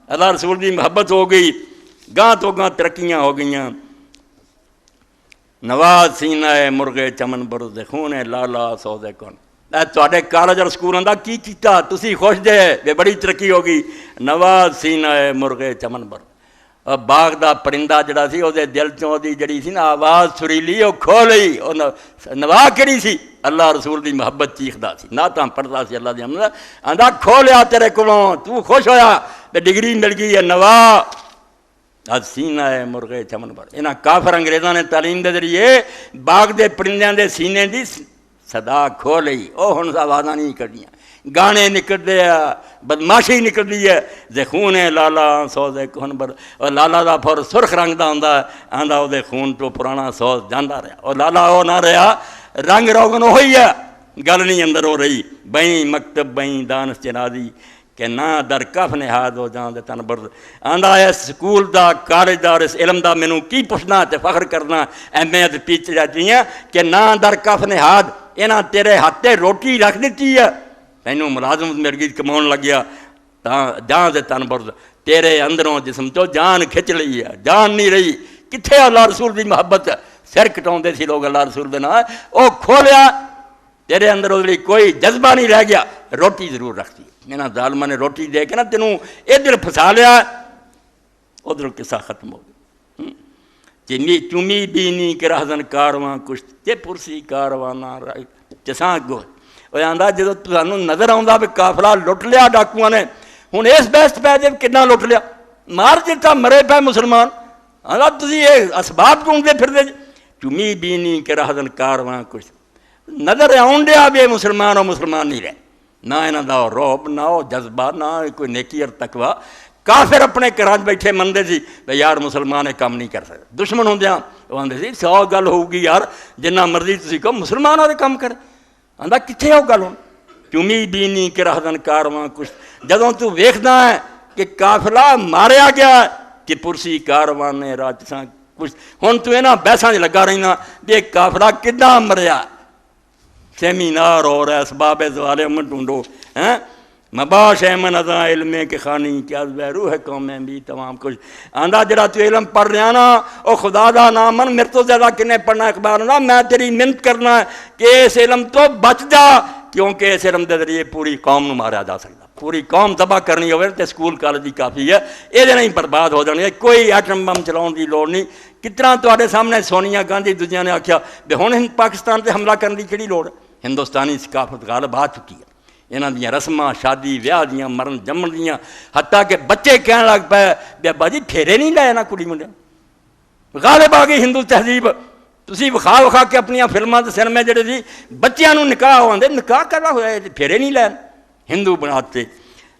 اللہ رسول دی محبت ہو گئی، گاں تو گاں ترقیاں ہو گئیاں۔ نواز سینہ مرغے چمن برد خون لالا سودے کون۔ تواڈے کالج اور سکولاں دا کی کیتا تسی خوش دے بے بڑی ترقی ہو گئی۔ نواز سینہ مرغے چمن برد، اور باغ دا پرندہ جڑا سی او دے دل چوں دی جڑی سی نا آواز سریلی او کھو لئی، او نوا کیڑی سی اللہ رسول دی محبت چیخدا سی، نعتاں پڑھدا سی اللہ دی حمد، آندا کھو لیا تیرے کولوں تو خوش ہویا تے ڈگری مل گئی ہے نوا آج سینہ ہے مرغے چمن بڑھ۔ انہاں کافر انگریزاں نے تعلیم دے ذریعے باغ دے پرندیاں دے سینے دی صدا کھو لئی، او ہن آوازاں نہیں کردیاں، گانے نکلدے ہیں، بدماشی نکلدی ہے، دے خون لالا سوز کون بر، اور لالا دا پھر سرخ رنگ دا ہوندا ہے، آندا او دے خون تو پرانا سوز جاندا رہا، اور لالا او نہ رہا، رنگ روغن وہی ہے، گل نہیں اندر ہو رہی۔ بئیں مکتب بئیں دانش جنادی کہ نہ در کف نہاد ہو جان دے تن برد۔ آندا ہے سکول دا کالج دا اس علم دا مینوں کی پوچھنا تے فخر کرنا اہمیت پیچھے جاتی ہیں کہ نہ در کف نہاد انہاں تیرے ہاتھے روٹی رکھ دیتی ہے، تینوں ملازمت مرگی کماؤن لگیا جان دے تن برد، تیرے اندروں جسم چو جان کھچ لئی ہے، جان نہیں رہی. کتنے اللہ رسول دی محبت؟ سر کٹاؤندے سی لوگ اللہ رسول دے نال، وہ کھولیا تیرے اندر اس لیے کوئی جذبہ نہیں رہ گیا. روٹی ضرور رکھتی ہے، انہاں ظالماں نے روٹی دے کے نا تینوں ادھر پھسا لیا، ادھر قصہ ختم ہو گیا. چمی بینی کہ رہزن کارواں کچھ تے پرسی کارواں چساں گو. وہ آندا جدو تانوں نظر آਉਂਦਾ بھی قافلہ لٹ لیا ڈاکوਆਂ نے، ہن اس بیسٹ پہ دے کتنا لٹ لیا، مار جتا مرے پہ مسلمان. آندا تسی یہ اسباب ڈھونڈتے پھردے جی. چمی بینی کہ رہزن کارواں کچھ نظر آن ڈیا بھی مسلمان اور مسلمان نہیں رہے، نہ انہاں دا روب، نہ وہ جذبہ، نہ کوئی نیکی اور تقویٰ. کافر اپنے گھراں بیٹھے مندے سی بھئی یار مسلمان یہ کام نہیں کر سکتے. دشمن ہوندیاں وہ آندے سی 100 گل ہوگی یار جنہ مرضی تسی کہو مسلمان والے کام کرے. آندا کتنے وہ گل ہوں. چمی بینی کہ رہزن کارواں کچھ جدوں تو ویکھدا ہے کہ قافلہ ماریا گیا کہ پرسی کارواں نے راجساں کچھ. ہن تو انہاں بحثاں وچ لگا رہنا بھی یہ قافلہ کداں مریا. سیمینار ہو رہا ہے اسباب زوال امن ڈھونڈو ہیں مباش من ازاں علم کے خانی کیا روح قوم میں بھی تمام کچھ. آندا جڑا تو علم پڑھ رہا نا او خدا دا نام من میرے تو زیادہ کنے پڑھنا اخبار نا، میں تیری منت کرنا ہے کہ اس علم تو بچ جا، کیونکہ اس علم دے ذریعے پوری قوم نو ماریا جا سکتا. پوری قوم تباہ کرنی ہوئے تے سکول کالج ہی کافی ہے، یہ نہیں برباد ہو جانی ہے. کوئی ایٹم بم چلاؤن دی لوڑ نہیں. کتنا تواڈے سامنے سونیا گاندھی دوجیاں نے آکھیا بے ہن پاکستان تے حملہ کرن دی کیڑی لوڑ ہے. ہندوستانی ثقافت غالب آ چکی ہے. انہاں دیاں رسماں شادی ویاہ دیاں مرن جمن دیاں حتیٰ کہ بچے کہن لگ پے بے ابا جی پھیرے نہیں لائے نا کڑی منڈے. غالب آ گئی ہندو تہذیب. تسی وکھا وکھا کے اپنی فلماں تے سینمے جڑے سی بچیاں نوں نکاح ہوندے نکاح کرنا ہویا پھیرے نہیں لائے ہندو بناتے.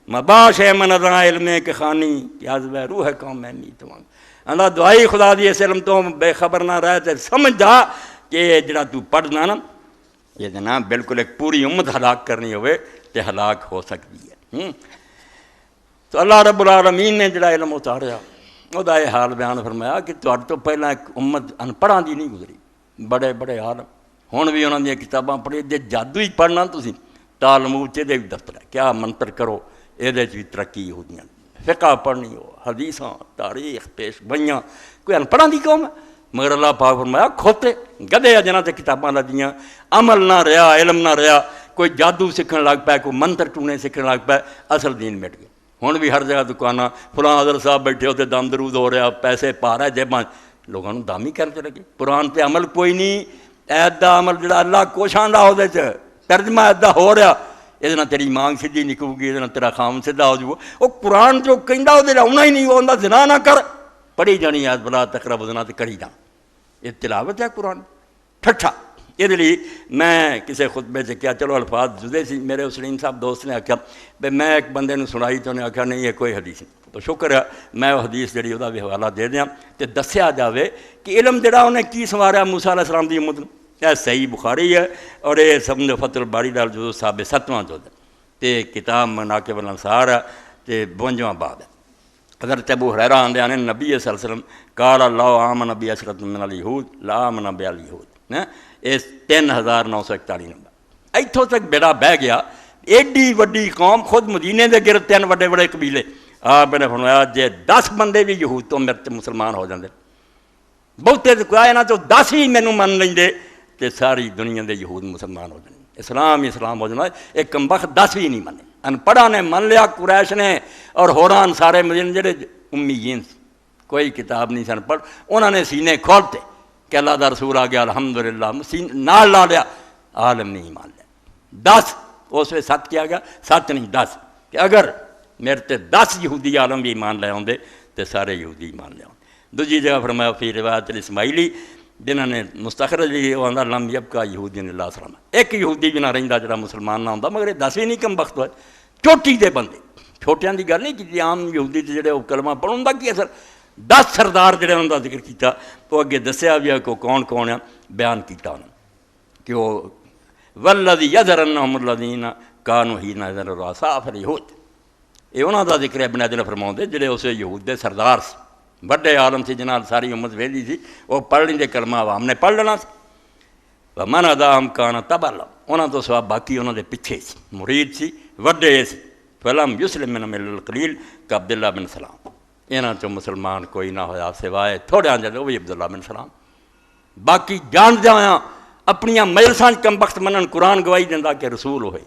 مباش ہے من ازاں علم کے خانی یازب روح قوم میں می تمام. اللہ دعائی خدا دی اس علم تو بے خبر نہ رہے تے سمجھ جا کہ جڑا تو پڑھنا نا یہ جناب بالکل ایک پوری امت ہلاک کرنی ہوئے تے ہلاک ہو سکتی ہے. تو اللہ رب العالمین نے جڑا علم اتاریا وہ دا یہ حال بیان فرمایا کہ تہاڈے تو پہلا ایک امت ان پڑھاں دی نہیں گزری، بڑے بڑے عالم ہن بھی انہاں دی کتاباں پڑھی. جے جادو ہی پڑھنا تسی تالمود تے بھی دفتر ہے کیا منتر کرو یہ بھی ترقی ہو دیاں. فقہ پڑھنی ہو حدیثاں تاریخ پیش بئیاں کوئی ان پڑھاں دی قوم ہے. مگر اللہ پاک فرمایا کھوتے گدے جنہاں تے کتاباں لدیاں عمل نہ رہا علم نہ رہا. کوئی جادو سکھن لگ پائے کوئی منتر ٹونے سکھن لگ پائے اصل دین مٹ گئے. ہن بھی ہر جگہ دکاناں فلاں حضرت صاحب بیٹھے ہوتے دم درود ہو رہا پیسے پا رہا ہے جیباں لوگوں نے دام ہی کرتے لگے. قرآن تے عمل کوئی نہیں. ایدا عمل جڑا اللہ کوشاں دا ہو دے ترجمہ ایدا ہو رہا یہ تیری مانگ سیدھی نکلو گی یہ تیرا خام سیدھا ہو جائے. وہ قرآن جو کہندا وہ آنا ہی نہیں وہ آندا زنا نہ کر پڑھی جانی یاد بلا تقرب زنا تے کری جان. یہ تلاوت ہے قرآن ٹھٹھا. یہ لیے میں کسی خطبے سے کیا چلو الفاظ جدے سی میرے اسلیم صاحب دوست نے آکھا بھئی میں ایک بندے نے سنائی تو انہیں آکھا نہیں یہ کوئی حدیث نہیں. تو شکر ہے میں وہ حدیث جڑی وہ بھی حوالہ دے دیاں تے دسیا جاوے کہ علم جڑا انہیں کی سنواریا موسیٰ علیہ السلام دی امت. یہ صحیح بخاری ہے اور یہ سمجھو فتح الباری دال جو صاحب 7واں جو تے کتاب مناقب الانصار ہے تے 52واں باب ہے. حضرت ابو ہریرہ آندے آنے نبی صلی اللہ علیہ وسلم قال اللہ آمن نبی عشرۃ من الیہود لا آمن بالیہود. اس 3941 نمبر ایتھوں تک بیڑا بہ گیا. ایڈی وڈی قوم خود مدینے دے گرد 3 وڈے وڈے قبیلے. آپ نے فرمایا جے 10 بندے بھی یہود تو میرے مسلمان ہو جاندے بہتے کوئی نہ تو 10 ہی مینوں من لیندے تے ساری دنیا دے یہود مسلمان ہو جاندے. اسلام ہو جانا. ایک کمبخت 10 بھی نہیں منے. ان پڑھا نے من لیا قریش نے اور ہوران سارے مدینے جڑے امیین کوئی کتاب نہیں سن پڑھ انہوں نے سینے کھولتے کہ اللہ دا رسول آ گیا الحمدللہ نال لا لیا عالم نہیں مان لیا. 10 اس میں 7 کیا گیا 7 نہیں 10 کہ اگر میرے تے 10 یہودی عالم بھی ایمان لے آندے تے سارے یہودی ایمان لے آندے. دوجی جگہ فرمایا فی روایت الاسماعیلی جنہوں نے مستخرج بھی وہ آندا لم یبقى یہودی اللہ السلام. ایک یہودی بھی نہ رہندا جڑا مسلمان نہ ہوندا مگر 10 بھی نہیں کم بخت ہوئے. چوٹی دے بندے چھوٹیاں دی گل نہیں کی عام یہودی تے جڑے کلمہ پڑھن دا کی اثر 10 سردار جڑے انہاں دا ذکر کیتا تو اگے دسیا بھی کہ کون کون ہے بیان کیتا انہاں کہ وہ والذی یذرنہم الذین کانوا حین یذر الرؤساء فالیہود. یہ انہاں دا ذکر ابن حجر فرماؤندے جڑے اس یہود دے سردار سی بڑے عالم سی جنال ساری امت ویلی سی وہ پڑھ لیں کلمہ عوام نے پڑھ لینا سی. ومن اداہم کان تبع لہم انہاں تو سوا باقی انہاں دے پیچھے سی مرید سی وڈے سی فلم یسلم من القلیل کہ عبداللہ بن سلام، یہاں چو مسلمان کوئی نہ ہویا سوائے تھوڑے جڑے وہ بھی عبداللہ بن سلام، باقی جان دیا اپنی مجلساں کم بخت منن قرآن گواہی دینا کہ رسول ہوئے۔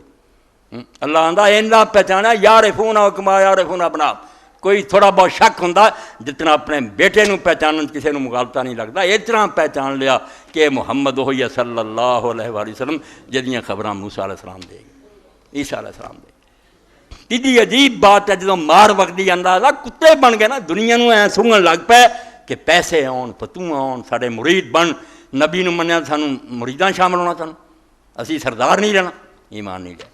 اللہ آندا اینا پہچانا یارفون کما یارفون ابنا، کوئی تھوڑا بہت شک ہوں جتنا اپنے بیٹے نو پہچان کسی نو مغالطہ نہیں لگتا، اتنا پہچان لیا کہ محمد ہوئی صلی اللہ علیہ وآلہ وسلم جدیاں خبراں موسیٰ علیہ السلام دے گئے، عیسیٰ علیہ السلام دے گئے۔ تیجی عجیب بات ہے جدوں مار وقتی اندازہ کتے بن گئے نا، دنیا نو ایسا سنگن لگ پے کہ پیسے آن فتو آن سارے مرید بن، نبی نو منیا سانو مریداں شامل ہونا سانو، اسی سردار نہیں رہنا، ایمان نہیں رہنا۔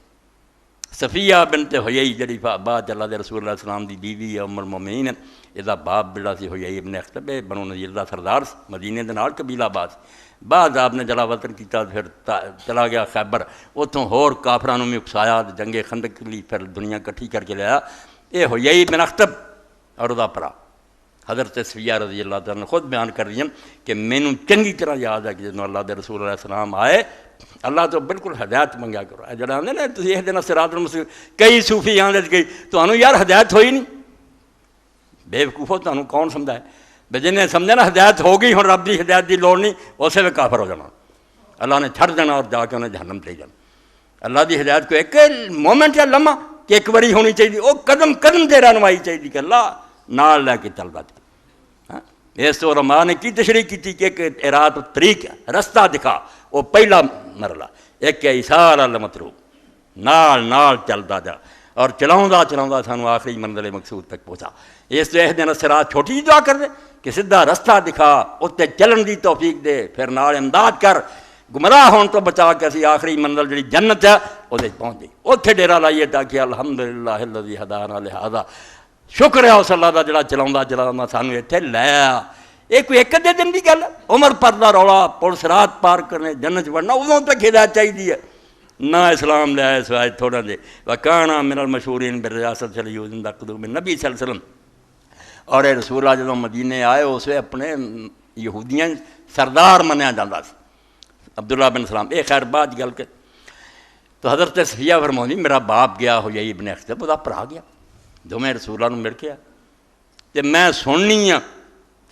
صفیہ بنت حیی جڑی بعد اللہ دے رسول اللہ علیہ السلام دی بیوی ہے، ام المومنین، یہ باپ بڑا سی حیی ابن اخطب بنو نذیر دا سردار مدینے دے نال قبیلہ آباد، بعد آپ نے جلا وطن کیتا، پھر چلا گیا خیبر، اتوں ہور کافراں نوں بھی اکسایا، جنگ خندق لی پھر دنیا کٹھی کر کے لیا۔ یہ حیی بن اخطب اور دا پرا حضرت صفیہ رضی اللہ تعالیٰ نے خود بیان کر رہی ہیں کہ مینوں چنگی طرح یاد ہے کہ جدوں اللہ دے رسول علیہ السلام آئے، اللہ تو بالکل ہدایت منگیا کرو، جڑا آندے نا تسی اہدنا صراط المستقیم، کئی صوفی آندے کہ تانوں یار ہدایت ہوئی نہیں، بے وقوفو تانوں کون سمجھائے، بے جنہیں سمجھے نا ہدایت ہو گئی، ہن رب دی ہدایت دی لوڑ نہیں، اسے بھی کافر ہو جانا، اللہ نے چھڑ دینا اور جا کے انہیں جہنم لے جانا۔ اللہ دی ہدایت کو ایک مومنٹ ہے لمحہ کہ ایک باری ہونی چاہیے، وہ قدم قدم تے رہنمائی چاہیے کہ اللہ نال لے کے چلدا چل۔ اس تو علماء نے کی تشریح کی تھی کہ ایک اراد طریق ہے، رستہ دکھا، وہ پہلا مرلہ، ایک ہے ایثار المطلوب، نال نال چلتا جا اور چلاؤں سانو آخری منزل مقصود تک پہنچا۔ اس تو اہدنا الصراط چھوٹی جی دعا کر دے کہ سیدھا رستہ دکھا، اتنے چلن دی توفیق دے، پھر نال امداد کر، گمراہ ہون تو بچا کے اسی آخری منزل جڑی جنت ہے وہ پہنچ گئی، اتنے ڈیرا لائیے تاکہ الحمدللہ الذی ہدانا لہذا، شکر ہے اس اللہ دا جڑا چلاؤں سانو اتنے لیا۔ یہ کوئی ایک ادھے دن کی گل ہے، عمر پردہ رولا پل صراط پار کرنے جنت بڑھنا، ادوں تک ہدایت چاہیے ہے، نہ اسلام لیا سوائے تھوڑا دے وکانا من المشہورین بالریاست الیہود عند قدوم النبی صلی اللہ علیہ وسلم۔ اور اے رسول اللہ جدوں مدینے آئے اسے اپنے یہودیاں سردار منیا جاتا سی، عبداللہ بن سلام۔ یہ خیر بات گل کہ تو حضرت صفیہ فرماؤں میرا باپ گیا حیی ابن اخطب، وہ بھرا گیا، دونوں رسول اللہ مل کے آ تے میں سننی ہاں،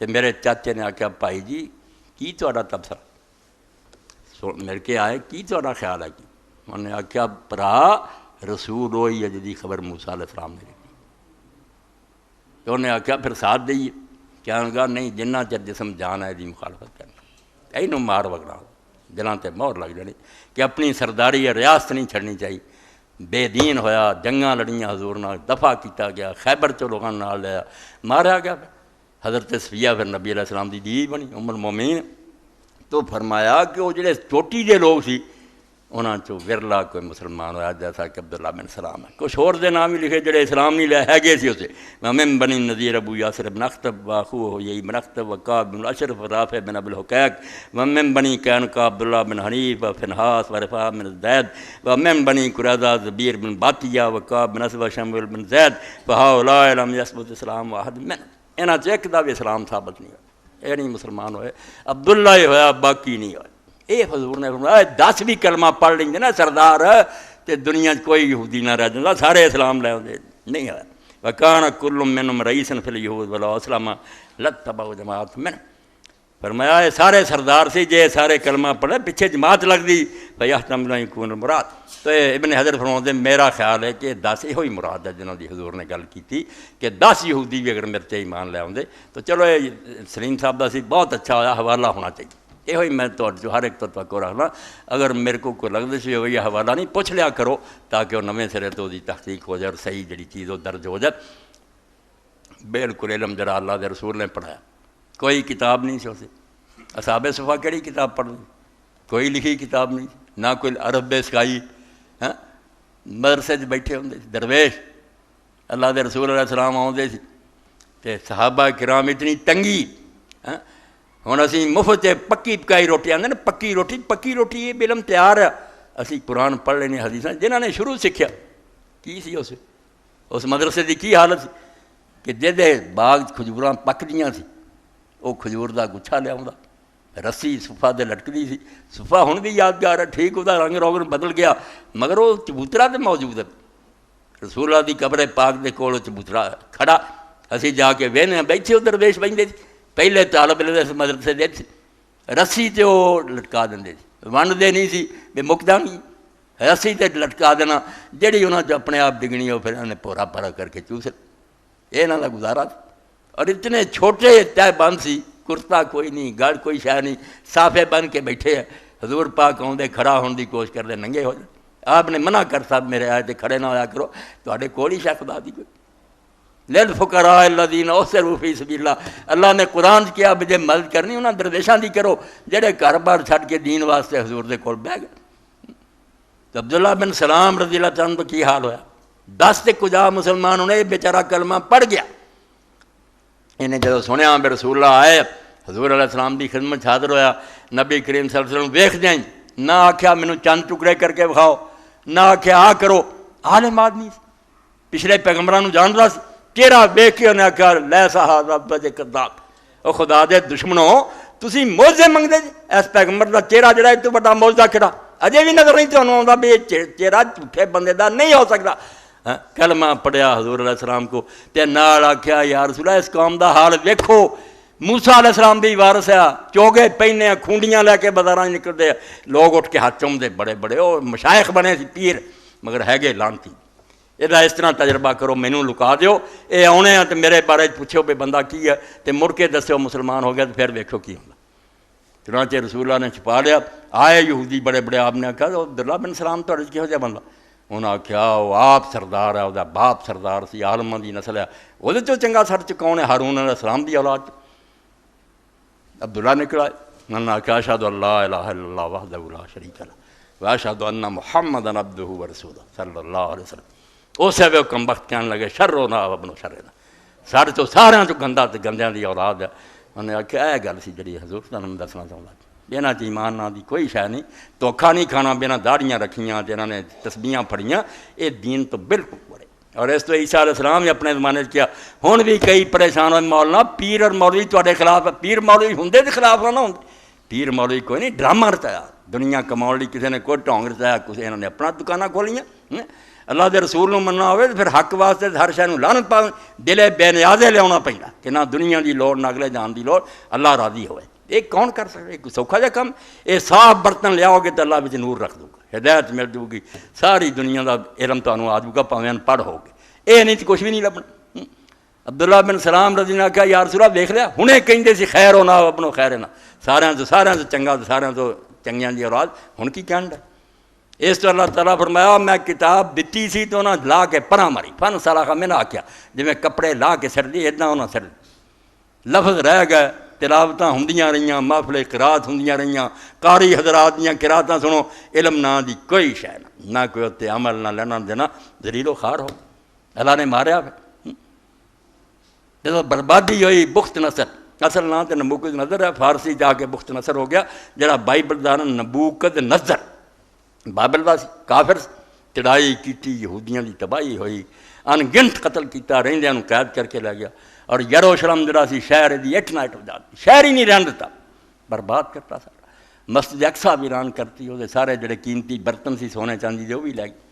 تے میرے چاچے نے آخیا بھائی جی کی تہاڈا تبصرہ، مل کے آئے کی تہاڈا خیال ہے؟ کی انہوں نے آخیا بھرا رسول ہوئی ہے جدی خبر موسیٰ علیہ السلام نے لکھی، تو انہیں آخیا پھر ساتھ دئیے، کیا کہا نہیں جنہ چر جسم جان ہے دی مخالفت کرنا، اینوں مار وگڑا، دلاں تے مہر لگ جانی کہ اپنی سرداری ریاست نہیں چھڑنی چاہیے۔ بے دین ہویا، جنگاں لڑیاں حضور نال، دفاع کیتا گیا، خیبر چو لوگاں نال لیا، ماریا گیا۔ حضرت صفیہ پھر نبی علیہ السلام دی بیوی بنی ام المومنین۔ تو فرمایا کہ وہ جڑے چوٹی دے لوگ سی انہاں چو ورلا کوئی مسلمان ہویا جیسا کہ عبداللہ بن سلام ہے، کچھ اور دے نام ہی لکھے جڑے اسلام نہیں لے ہے گئے سی اسے، ومن بنی نذیر ابو یاسر بن اخطب واخوہ حیی بن اخطب وکعب بن اشرف رافع بن ابی الحقیق، ومن بنی قینقاع عبداللہ بن حنیف وفنحاس ورفاع بن زید، ومن بنی قریظہ زبیر بن باتیہ وکعب بن اسود شمویل بن زید، فہؤلاء لم یثبت اسلام واحد منہم، انہاں چ ایک دا بھی اسلام ثابت نہیں ہوا، یہ نہیں مسلمان ہوئے، عبداللہ ہی ہویا باقی نہیں ہوئے۔ اے حضور نے فرمایا 10 بھی کلمہ پڑھ لیں گے نا سردار تے دنیا کوئی یہودی نہ رہ جاتا، سارے اسلام لے آتے نہیں ہے۔ وکان کل منہم رئیسا فی الیہود ولو اسلم لاتبعوا جماعۃ منہم، فرمایا یہ سارے سردار سے جے سارے کلمہ پڑھے پیچھے جماعت لگ دی فیحتمل ان یکون المراد۔ تو ابن حجر فرماتے میرا خیال ہے کہ 10 یہ موراد ہے جنہوں دی حضور نے گل کی تھی کہ 10 یہودی بھی اگر میرے تے ایمان لے آتے تو چلو یہ سلیم صاحب دا سی بہت اچھا ہویا، حوالہ ہونا چاہیے۔ یہ میں تو جو ہر ایک تو توقع رکھنا، اگر میرے کو کوئی لگتا سی ہوئی حوالہ نہیں پوچھ لیا کرو تاکہ وہ نویں سرے تو دی تحقیق ہو جائے اور صحیح جڑی چیز وہ درج ہو جائے۔ بالکل علم جڑا اللہ دے رسول نے پڑھایا، کوئی کتاب نہیں سی اسے، اصحاب صفا کیڑی کتاب پڑھ لی، کوئی لکھی کتاب نہیں، نہ کوئی عرب سکھائی، مدرسے بیٹھے ہوں درویش، اللہ دے رسول علیہ السلام آتے سی تے صحابہ کرام اتنی تنگی، ہوں اسی مفت پکی پکائی روٹی آدھے نا، پکی روٹی یہ علم تیار ہے، اسی قرآن پڑھ لینے حدیث جنہوں نے شروع سیکھیا کی سی اس مدرسے کی کی حالت سی کہ جہدے باغ کھجوراں پکدیاں سی وہ کھجور دا گچھا لیا رسی صفا دے لٹکتی سی، صفا ہن بھی یادگار ہے، ٹھیک وہ رنگ روگن بدل گیا مگر وہ چبوترا تو موجود ہے، رسول اللہ دی قبر پاک دے کول چبوترا کھڑا، اسی جا کے وہنے بیٹھے ادھر درویش بہندے سی، پہلے طالب علم مدرسے دے سی، رسی تے وہ لٹکا دیں ونڈ دے نہیں سی بے مکدا نہیں، رسی تے لٹکا دینا جہی انہوں نے اپنے آپ ڈگنی ہو، پھر انہوں نے پورا پورا کر کے چوس یہ انہوں کا گزارا تھا۔ اور اتنے چھوٹے تہ بند سی، کرتا کوئی نہیں، گڑ کوئی شہ نہیں، صافے بن کے بیٹھے ہیں، حضور پاک آؤندے کھڑا ہونے کی کوشش کرتے ننگے ہو جائے، آپ نے منع کر صاحب میرے آئے تے کھڑے نہ ہویا کرو، تواڈے کول ہی شاہ خدا دی کوئی للفقراء الذین احصروا فی سبیل اللہ، اللہ نے قرآن کیا جے مدد کرنی انہاں درویشاں دی کرو جڑے گھر بار چھڈ کے دین واسطے حضور دے کول بیٹھ گئے۔ تو عبداللہ بن سلام رضی اللہ عنہ کی حال ہویا، 10 تے کجا مسلمان ہونے، بیچارہ کلمہ پڑھ گیا، انہیں جدو سنیا بے رسول اللہ آئے حضور علیہ السلام دی خدمت حاضر ہویا، نبی کریم صلی اللہ علیہ وسلم ویکھ جائیں، نہ آکھیا مینوں چند ٹکڑے کر کے بکھاؤ، نہ آکھیا آ کرو، عالم آدمی پچھلے پیغمبرانوں جاندا سی، چہرہ ویکھ کے انہیں آکھیا لیسا ھذا بجے کذاب، او خدا دے دشمنوں تسی موعظے منگدے جی، اس پیغمبر دا چہرہ جڑا ہے تو بڑا موعظہ کھڑا اجے بھی نظر نہیں تانوں آوندا بھی چہرہ جھوٹے بندے دا نہیں ہو سکدا۔ کلمہ پڑھیا حضور علیہ السلام کو تے نال آکھیا یا رسول اللہ اس قوم دا حال ویکھو، موسیٰ علیہ السلام دی وارث ہے، چوگے پہنے کھونڈیاں لے کے بازاراں نکلدے، لوگ اٹھ کے ہاتھ چومدے بڑے بڑے، او مشائخ بنے سی پیر مگر ہے گے لانتی۔ یہ اس طرح تجربہ کرو، مینوں لکا دیو، اے آنے ہیں تو میرے بارے پوچھو بے بندہ کی ہے تے مڑ کے دسو مسلمان ہو گیا تو پھر ویکھو کی ہوندا۔ چنانچہ رسول اللہ نے چھپا لیا، آئے یہودی بڑے بڑے، آپ نے آکھا عبداللہ بن سلام تہاڈے کہو جہا بندہ؟ انہوں نے آکھیا وہ آپ سردار ہے، وہ باپ سردار سی، عالماں دی نسل ہے، وہ چوں چنگا سر چکاؤں ہے ہارون علیہ السلام دی اولاد۔ عبداللہ نکلا، انہوں نے آکھیا اشہد ان لا الہ الا اللہ وحدہ لا شریک لہ واشہد ان محمدا عبدہ ورسولہ صلی اللہ علیہ وسلم۔ اسے وہ کم وقت کہنے لگے شرنا وابن شرنا، سارے تو سارے تو گندا تے گندیاں دی اولاد ہے۔ انہوں نے آکھیا اے گل سی جڑی حضور تانوں دسنا چاہندا، بنا ایمان نہ دی کوئی شے نہیں، دھوکھا نہیں کھانا، بنا داڑیاں رکھیاں جنہاں نے تسبیحاں پڑھیاں، یہ دین تو بالکل بڑے۔ اور اس تو عیسیٰ علیہ السلام نے اپنے زمانے کیا، ہن بھی کئی پریشان ہوئے مولانا پیر اور مولوی تواڈے خلاف ہے، پیر مولوی ہوندے دے خلاف نہ ہوندے، پیر مولوی کوئی نہیں، ڈرامہ رچایا دنیا کماؤن لئی، کسی نے کوئی ڈھونگ رچایا، کسی انہوں نے اپنا دکاناں کھولیاں۔ اللہ دے رسول نو مننا ہوئے تو پھر حق واسطے ہر شے نوں لعنت پاویں، دلے بے نیازے لیاونا پیندا کہ نہ دنیا دی لوڑ نہ اگلے جان دی لوڑ، اللہ راضی ہوئے۔ یہ کون کر سکتا ہے؟ سوکھا جا کم، یہ صاف برتن لیاؤ گے تو اللہ وچ نور رکھ دو گا، ہدایت مل جائے گی، ساری دنیا دا علم تانوں آ جائے گا، پاویں ان پڑھ ہو گے، یہ نہیں تو کچھ بھی نہیں لبنا۔ عبداللہ بن سلام رضی اللہ عنہ کہا یا رسول اللہ دیکھ لیا، ہنے کہندے سی خیر ہونا اپنو خیر نہ، سارے تو چنگا، سارے تو چنگیاں دی اولاد، ہن کی کہن ہے؟ اس تو اللہ تعالیٰ فرمایا میں کتاب دتی سی تو انہاں لا کے پرا ماری، فن سلاخا میں نہ آکھیا جی میں کپڑے لا کے سر دی، اتنا انہاں سر لفظ رہ گئے، تلاوتاں ہوندیاں رہیاں، محفل قرات ہوندیاں رہیاں، قاری حضرات دیاں قراتاں سنو، علم نہ دی کوئی شے نہ کوئی تے عمل نہ لینا دینا، ذلیل و خوار ہو، اللہ نے ماریا پھر۔ جب بربادی ہوئی بخت نصر، اصل نام تے نبوکد نظر ہے، فارسی جا کے بخت نصر ہو گیا، جڑا بائبل دا نبوکد نظر بابل دا سی، کافر چڑھائی کیتی، یہودیاں دی تباہی ہوئی، ان گنٹ قتل کیتا، رہندیاں نوں قید کر کے لے گیا، اور یروشلم جڑا سی شہر دی اٹھ نائٹ وجا دی، شہر ہی نہیں رہن دیتا، برباد کرتا سارا، مسجد اقصیٰ ویران کرتی، وہ سارے جڑے قیمتی برتن سی سونے چاندی دے وہ بھی لے گئے۔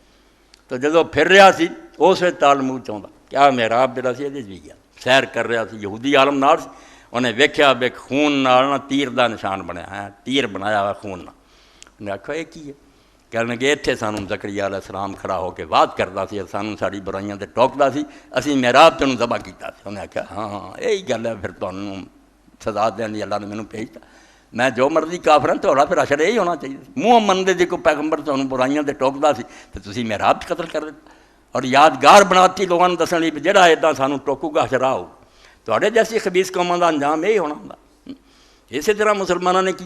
تو جدو پھر رہا سی اس وقت تالمود چاہتا کیا محراب جڑا سی یہ بھی گیا، سیر کر رہا سی، یہودی عالم نال سی، انہیں ویکھیا بے خون نال نہ تیر دا نشان بنیا ہے، تیر بنایا ہوا خون نال، انہیں آکھا یہ کی ہے؟ کہنے کہ اتنے سانوں زکریا علیہ السلام کھڑا ہو کے وعد کرتا سی، سانوں ساری برائیاں تے ٹوکتا سی، اسی محراب تینوں ذبح کیتا سی۔ انہیں آکھیا ہاں یہی گل ہے، پھر تانوں سزا دین دی اللہ نے مینوں بھیجتا، میں جو مرضی کافر ہاں تہاڈا پھر اشر یہی ہونا چاہیے، منہ منتے جے کوئی پیغمبر تانوں برائیاں تے ٹوکتا سی تو تسی محراب چ قتل کر دیتا، اور یادگار بناتی لوگوں نے دسن لئی جہاں ادا سانوں ٹوکو گا اشرا ہو، تہاڈے جیسی خبیث قوماں دا انجام یہی ہونا ہوندا۔ اسی طرح مسلمانوں نے کی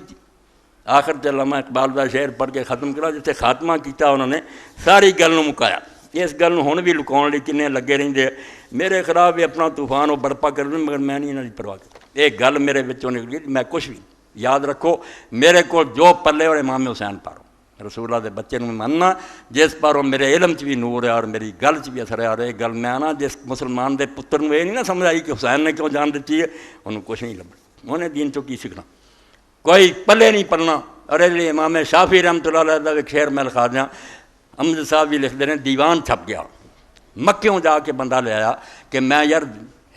آخر تے علامہ اقبال دا شعر پڑھ کے ختم کرا، جتنے خاتمہ کیتا انہوں نے ساری گل نوں مکایا، اس گل نوں ہن بھی لکاؤن لئی کنے لگے رہندے، میرے خلاف بھی اپنا طوفان وہ برپا کر دیں مگر میں نہیں انہاں دی پرواہ کرتا، یہ گل میرے وچوں نکلی، میں کچھ بھی یاد رکھو میرے کو جو پلے اور امام حسین پارو رسول اللہ دے بچے نوں مننا، جس پاروں میرے علم چ بھی نور ہے اور میری گل چ بھی اثر ہے، اور یہ گل میں نا جس مسلمان دے پتر نوں یہ نہیں نہ سمجھ آئی کہ حسین نے کیوں جان دیتی ہے، انہوں کچھ نہیں لبنا، انہیں دین چوں کی سیکھنا، کوئی پلے نہیں پڑنا۔ اور لیے امام شافعی رحمۃ اللہ علیہ کا شعر میں لکھا دیا، امجد صاحب بھی لکھتے ہیں، دیوان چھپ گیا مکیوں جا کے بندہ لے آیا کہ میں یار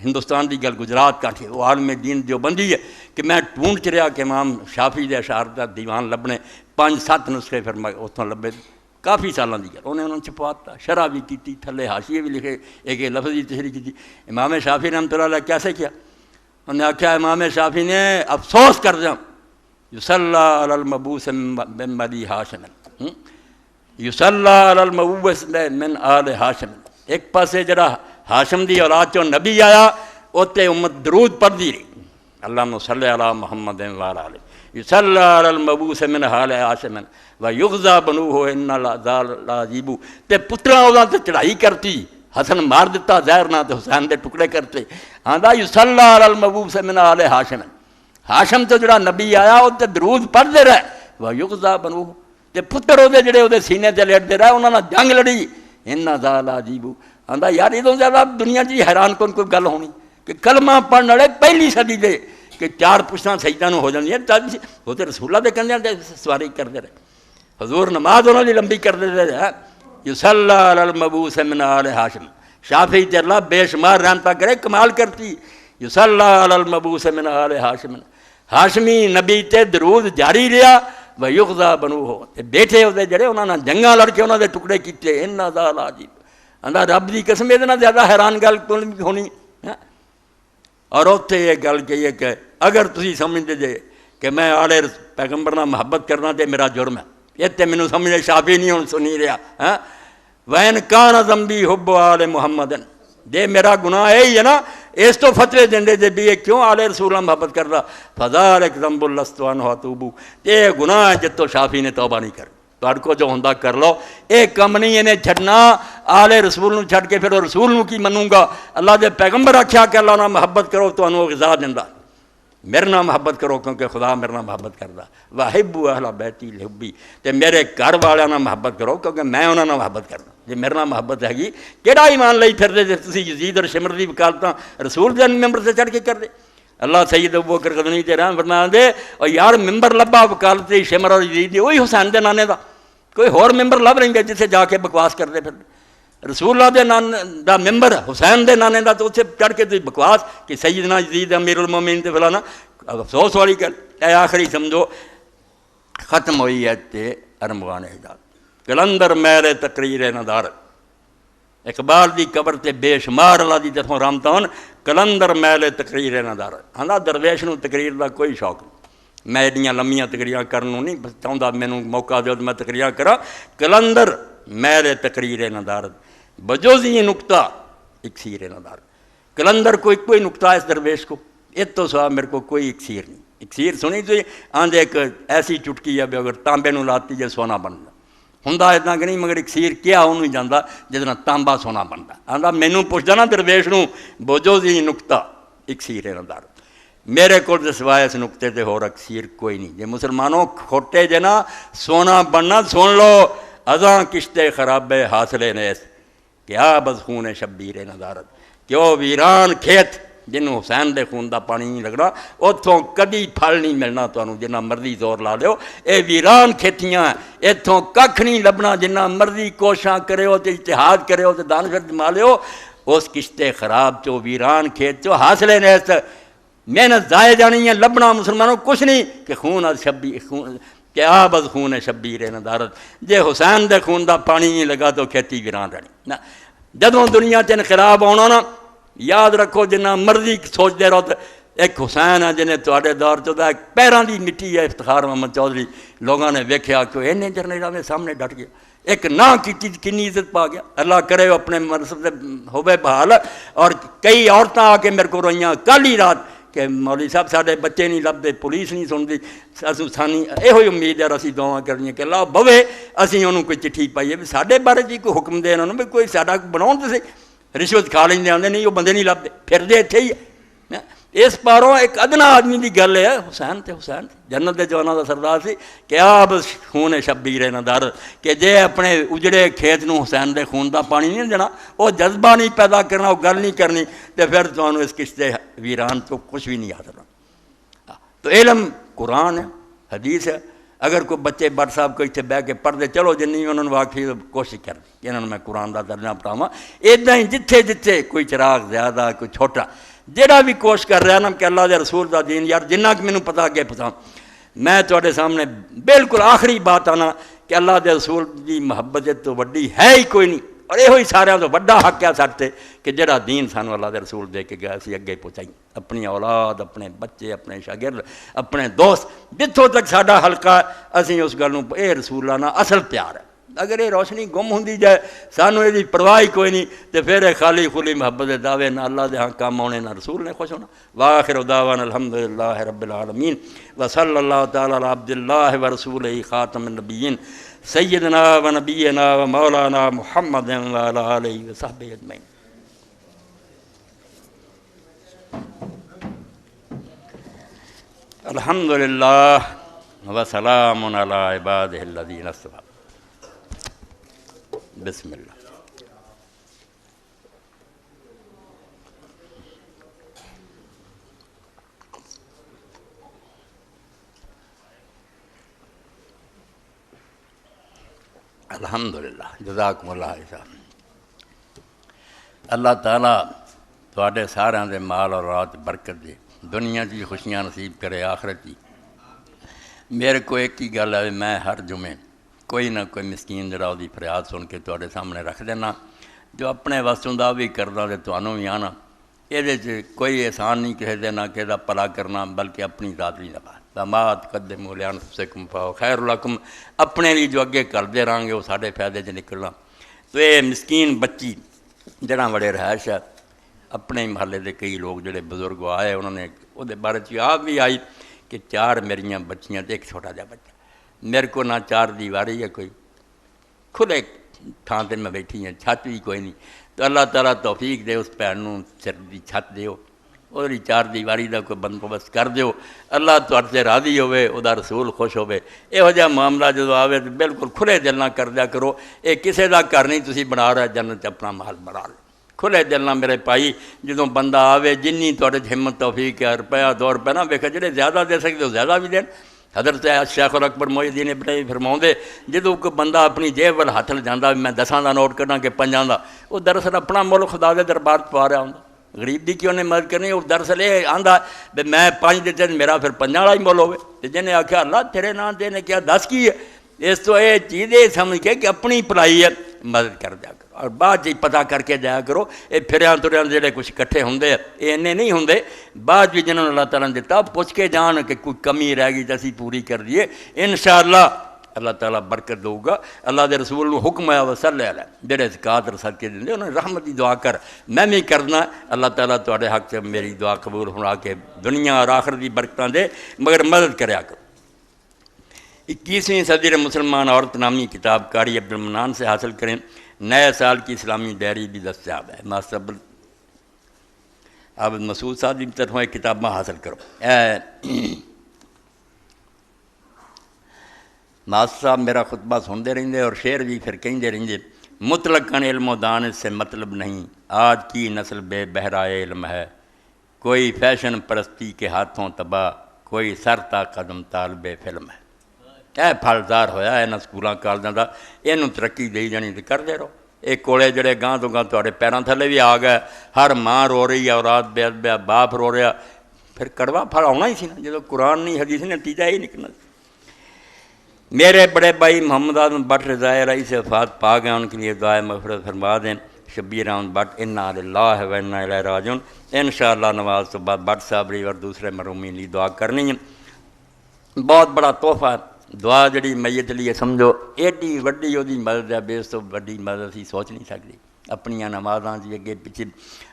ہندوستان کی گل گجرات کاٹھی وہ عالم دین دیوبندی ہے کہ میں ڈھونڈ چ رہا کہ امام شافی دے اشعار دا دیوان لبنے 5-7 نسخے پھر میں اتوں لبے کافی سالوں کی گل انہیں چھپواتا شرح بھی کی تھلے حاشیے بھی لکھے ایک لفظ کی تشریح کی امام شافی رحمۃ اللہ علیہ کیسے کیا انہوں نے آخیا امام شافی نے افسوس کر دیا یصلی علی المبعوث من بنی ہاشم یصلی علی المبعوث من آل ہاشم ایک پاسے جڑا ہاشم دی اولاد چوں نبی آیا اوتے امت درود پڑھدی رہی اللہم صلی علی محمد وعلی آلہ یصلی علی المبعوث من آل ہاشم ویغزا بنوہ ان لعذیب تے پتراں اوہاں تے چڑھائی کرتی حسن مار دیتا زہر نہ تے حسین دے ٹکڑے کرتے آندا یصلی علی المبعوث من آل ہاشم ہاشم تو جڑا نبی آیا وہ تے درود پڑھدے رہے ویغزا بنوہ تے پتر وہ جڑے وہ سینے تے لیٹتے رہے انہاں نال جنگ لڑی ان لعذیب آندا یار ادوں زیادہ دنیا جی حیران کون کوئی گل ہونی کہ کلمہ پڑھن والے پہلی صدی دے کہ 4 پشتاں سجدہ ہو جاندیاں وہ تے رسول اللہ دے کندیاں تے سواری کردے رہے حضور نماز انہوں نے لمبی کر دیتے رہے یصلی علی المبعوث من آل ہاشم شافعی تے اللہ بے شمار رحمتہ کرے کمال کرتی یصلی علی المبعوث من آل ہاشم ہاشمی نبی تے درود جاری رہا ویغزا بنوہ بیٹھے ہوتے جڑے انہوں نے جنگاں لڑ کے انہوں نے ٹکڑے کیتے ان ذا لعذیب آندا رب دی قسم ادنا زیادہ حیران گل کون ہونی اور اتنے یہ گل کہی ہے کہ اگر تسی سمجھتے جے کہ میں آلے پیغمبر نال محبت کرنا تے میرا جرم ہے یہ تے مینوں سمجھے شافی نہیں ہوں سنی رہا وین کان ذنبی حب آل محمد جے میرا گناہ یہی ہے نا اس تو فتوے دیندے جے بھی یہ کیوں آل رسول اللہ محبت کر رہا فذالک ذنب لست عنہ اتوب یہ گناہ ہے جتوں شافی نے توبہ نہیں کر تہاڈے کو جو ہوندا کر لو یہ کم نہیں انہیں چھڈنا آل رسول نو چھڈ کے پھر رسول نو کی منوں گا اللہ دے پیغمبر آکھیا کہ اللہ نال محبت کرو تانوں غذا دیندا میرے نال محبت کرو کیونکہ خدا میرے نال محبت کردا وحبوا اہل بیتی لحبی تے میرے گھر والوں نال محبت کرو کیونکہ میں انہاں نال محبت کردا جے میرے نال محبت ہے کیڑا ایمان لئی پھردے جے تسی یزید اور شمر دی وکالتاں رسول دے ممبر تے چڑھ کے کردے اللہ سید ابوبکر غزنوی تے رحم فرما دے اور یار ممبر لبا وکالت شمر اور یزید دی وہی حسین دے نانے دا کوئی ہور ممبر لب رہیں گے جسے جا کے بکواس کرتے پھر رسول اللہ دے نان دا ممبر حسین دے نانے دا تو اسے چڑھ کے بکواس کہ سیدنا یزید امیر المومنین تے فلانا افسوس والی گل اے آخری سمجھو ختم ہوئی ہے تے ارمغان حجاز کلندر میرے تقریر ندارت اقبال دی قبر تے بے شمار اللہ دی طرفوں رحمتاں کلندر میلے تقریر ندارت ہاں درویش نو تقریر دا کوئی شوق نہیں میں ایڈیاں لمیاں تقریراں کرنوں نہیں بس چاہتا مینوں موقع دو میں تقریراں کراں کلندر میرے تقریر ندارت بجوزی نکتہ اکسیر ندارت کلندر کوئی نکتہ اس درویش کو اس تو سوا میرے کو کوئی اکسیر نہیں اکسیر سنی تو آندھے ایک ایسی چٹکی ہے بھی اگر تانبے نو لاتی جے سونا بنتا ہوندا اتنا کہ نہیں مگر اکسیر کیا انہوں ہی جاندا جدنا تانبا سونا بنتا آندھا مینوں پوچھدا نا درویش نو بجوزی نکتہ اکسیر ندارت میرے کو سوائے اس نقطے تے ہور اکسیر کوئی نہیں جے مسلمانوں کھوٹے جے نا سونا بننا سن لو ازاں کشتے خرابے حاصلے نیس کیا بز خون شبیر ندارت کیوں ویران کھیت جنوں حسین دے خون دا پانی نہیں لگنا اتوں کدی پھل نہیں ملنا تانوں جنہ مرضی زور لا لیو اے ویران کھیتیاں اتوں ککھ نہیں لبنا جنہ مرضی کوشاں کرے ہو تے اجتہاد کرے ہو تے دانشور جما لیو اس کشتے خراب چو ویران کھیت چو حاصلے نیس محنت ضائع جانی ہے لبنا مسلمانوں کچھ نہیں کہ خون از شبی خون کہ آب از خون شبیر ندارت جے حسین دے خون دا پانی نہیں لگا تو کھیتی ویران رہنی جدوں دنیا تے انقلاب آنا نا یاد رکھو جنہ مرضی سوچ دے رہو ایک حسین ہے جنہیں تواڈے دور چودا ایک پیراں دی مٹی ہے افتخار محمد چودھری لوگوں نے ویکھیا کہ اینے جرنیلاں دے سامنے ڈٹ گیا ایک نہ کی کنی عزت پا گیا اللہ کرے اپنے منصب سے ہوئے بحال اور کئی عورتیں آ کے میرے کو روئیاں کل ہی رات کہ مولوی صاحب ساڈے بچے نہیں لبدے پولیس نہیں سنتی اسوں سانی یہ امید ہے اسی دعا کرنی کہ اللہ بوے اسی انہوں کوئی چٹھی پائیے بھی ساڈے بارے جی کوئی حکم دے انہوں بھی کوئی ساڈا بناؤ تو سی رشوت کھا لیندے آندے نہیں وہ بندے نہیں لبدے پھردے اتھے ہی ہے اس پاروں ایک ادنا آدمی دی گل ہے حسین تے جنت دے جواناں دا سردار سی کہ آپ خون شبیر ندارت کہ جے اپنے اجڑے کھیت نو حسین دے خون دا پانی نہیں دینا وہ جذبہ نہیں پیدا کرنا وہ گل نہیں کرنی تے پھر تانوں اس کشتے ویران تو کچھ بھی نہیں حاصل ہونا تو علم قرآن ہے حدیث ہے اگر کوئی بچے بٹ صاحب کو اتنے بہ کے پڑھتے چلو جنی انہوں نے واقعی کوشش کر کہ انہوں نے میں قرآن کا درجہ پڑھاواں ادا ہی جتھے جتھے کوئی چراغ زیادہ کوئی چھوٹا جہاں بھی کوشش کر رہا نا کہ اللہ دے رسول دا دین یار جنہ کہ مینوں پتا اگے پتا میں تواڈے سامنے بالکل آخری بات آنا کہ اللہ دے رسول دی محبت تو وڈی ہے ہی کوئی نہیں اور یہ سارے تو وڈا حق ہے ساڈے کہ جڑا دین سانو اللہ دے رسول دے کے گیا اسی اگے پہنچائی اپنی اولاد اپنے بچے اپنے شاگرد اپنے دوست جتوں تک ساڈا حلقہ اسی اس گل نوں اے رسولاں نال اصل پیار ہے اگر یہ روشنی گم ہوندی جائے سانو یہ پرواہ کوئی نہیں تو پھر خالی خلی محبت دے دعوے نہ اللہ دے ہاں کام آنے نہ رسول نے خوش ہونا واخر دعوانا الحمدللہ رب العالمین وصلی اللہ تعالی علی عبد اللہ ورسولہ خاتم النبیین سیدنا و نبینا و مولانا محمد وعلی آلہ وصحبہ اجمعین الحمدللہ وسلام علی عبادہ الذین اصطفیٰ بسم اللہ الحمدللہ جزاکم اللہ صاحب اللہ تعالیٰ تواڈے سارے دے مال اور رات برکت دے دنیا کی خوشیاں نصیب کرے آخرت کی میرے کو ایک ہی گل ہے میں ہر جمعے کوئی نہ کوئی مسکین جڑا دی فریاد سن کے تواڈے سامنے رکھ دینا جو اپنے واسطوں دا بھی کردا تے تانوں بھی آنا یہ کوئی احسان نہیں کہے دینا کہ دا بھلا کرنا بلکہ اپنی ذاتی نفع دامات قدموا لانفسکم فہو خیر لکم اپنے لیے جو اگے کرتے رہاں گے وہ ساڈے فائدے چ نکلنا تو یہ مسکین بچی جڑا بڑے رہائش ہے اپنے محلے دے کئی لوگ جڑے بزرگ آئے انہوں نے وہ بارے آپ بھی آئی کہ 4 میریاں بچیاں تے ایک چھوٹا جا بچہ میرے کو نہ 4 دیواری ہے کوئی کھلے تھان تے میں بیٹھی ہیں چھت بھی کوئی نہیں تو اللہ تعالیٰ توفیق دے اس بھن نوں سر دی چھت دیو اور 4 دیواری دا کوئی بندوبست کر دیو اللہ تواڈے تے راضی ہوئے او دا رسول خوش ہوئے یہو جہا معاملہ جدو آوے تو بالکل کھلے دل نہ کر دیا کرو یہ کسے دا گھر نہیں تسی بنا رہے جنت اپنا محل بنا لو کھلے دل نہ میرے بھائی جدوں بندہ آوے جنی تواڈے ہمت توفیق ہے روپیہ 2 روپے نہ ویکھے جڑے زیادہ دے سکتے وہ زیادہ بھی دین حضرت شیخ الاکبر محی الدین ابن فرماؤندے جدوں کوئی بندہ اپنی جیب ول ہاتھ لجاندا میں 10 دا نوٹ کرنا کہ 5 دا وہ دراصل اپنا مول خدا دے دربار پا رہا ہوندا غریب دی کیوں نے مدد کرنی وہ دراصل یہ آندا بھی میں 5 دیتے میرا پھر 5 والا ہی مول ہوے تے جنے آکھیا اللہ تیرے نام تے نے کیا 10 کی ہے اس تو یہ چیز یہ سمجھ کے کہ اپنی بھلائی ہے مدد کر دیا کرو اور بعد جی پتہ کر کے جایا کرو یہ پھریاں تریاں جڑے کچھ اکٹھے ہوندے یہ انے نہیں ہوندے بعد بھی جنہوں نے اللہ تعالیٰ نے دیتا پوچھ کے جان کہ کوئی کمی رہ گئی تو اسی پوری کر دیے انشاءاللہ اللہ تعالیٰ برکت دو گا اللہ دے رسول نے حکم ہے وصلی علیہ جڑے زکات اور صدقے دیندے انہوں نے رحمت دی دعا کر میں بھی کرنا اللہ تعالیٰ تواڈے حق سے میری دعا قبول ہونا کہ دنیا اور آخرت دی برکتاں دے مگر مدد کریا کرو 21ویں صدی مسلمان عورت نامی کتاب قاری عبد المنان سے حاصل کریں نئے سال کی اسلامی ڈائری بھی دستیاب ہے ماسٹر عابد مسعود صاحب کی طرف ایک کتاب میں حاصل کرو ماسٹر صاحب میرا خطبہ سنتے رہتے اور شعر بھی پھر کہتے رہتے مطلقاً علم و دان سے مطلب نہیں آج کی نسل بے بہرائے علم ہے کوئی فیشن پرستی کے ہاتھوں تباہ کوئی سرتا قدم طالب فلم ہے اے پھلدار ہویا ہے نہ سکولاں کالجاں دا اینوں ترقی دئی جانی تے کردے رہو یہ کولے جڑے گاں تو گاں تواڈے پیراں تھلے بھی آ گئے ہر ماں رو رہی ہے اولاد بے ادب باپ رو رہا پھر کڑوا پھل آنا ہی سی نا جدوں قرآن نہیں حدیث نے نتیجہ یہی نکلنا میرے بڑے بھائی محمد اعظم بٹ رضائے رئیس وفات پا گئے ان کے لیے دعائے مغفرت فرما دیں شبیر احمد بٹ انا للہ و انا الیہ راجعون انشاءاللہ نماز تو بعد بٹ صاحب اور دوسرے مرحومین لی دعا کرنی ہے بہت بڑا تحفہ دعا جڑی میت لیے سمجھو ایڈی وڈی وہ مدد ہے بیس تو وڈی مدد اسی سوچ نہیں سکتے اپنی نمازاں جی اگے پیچھے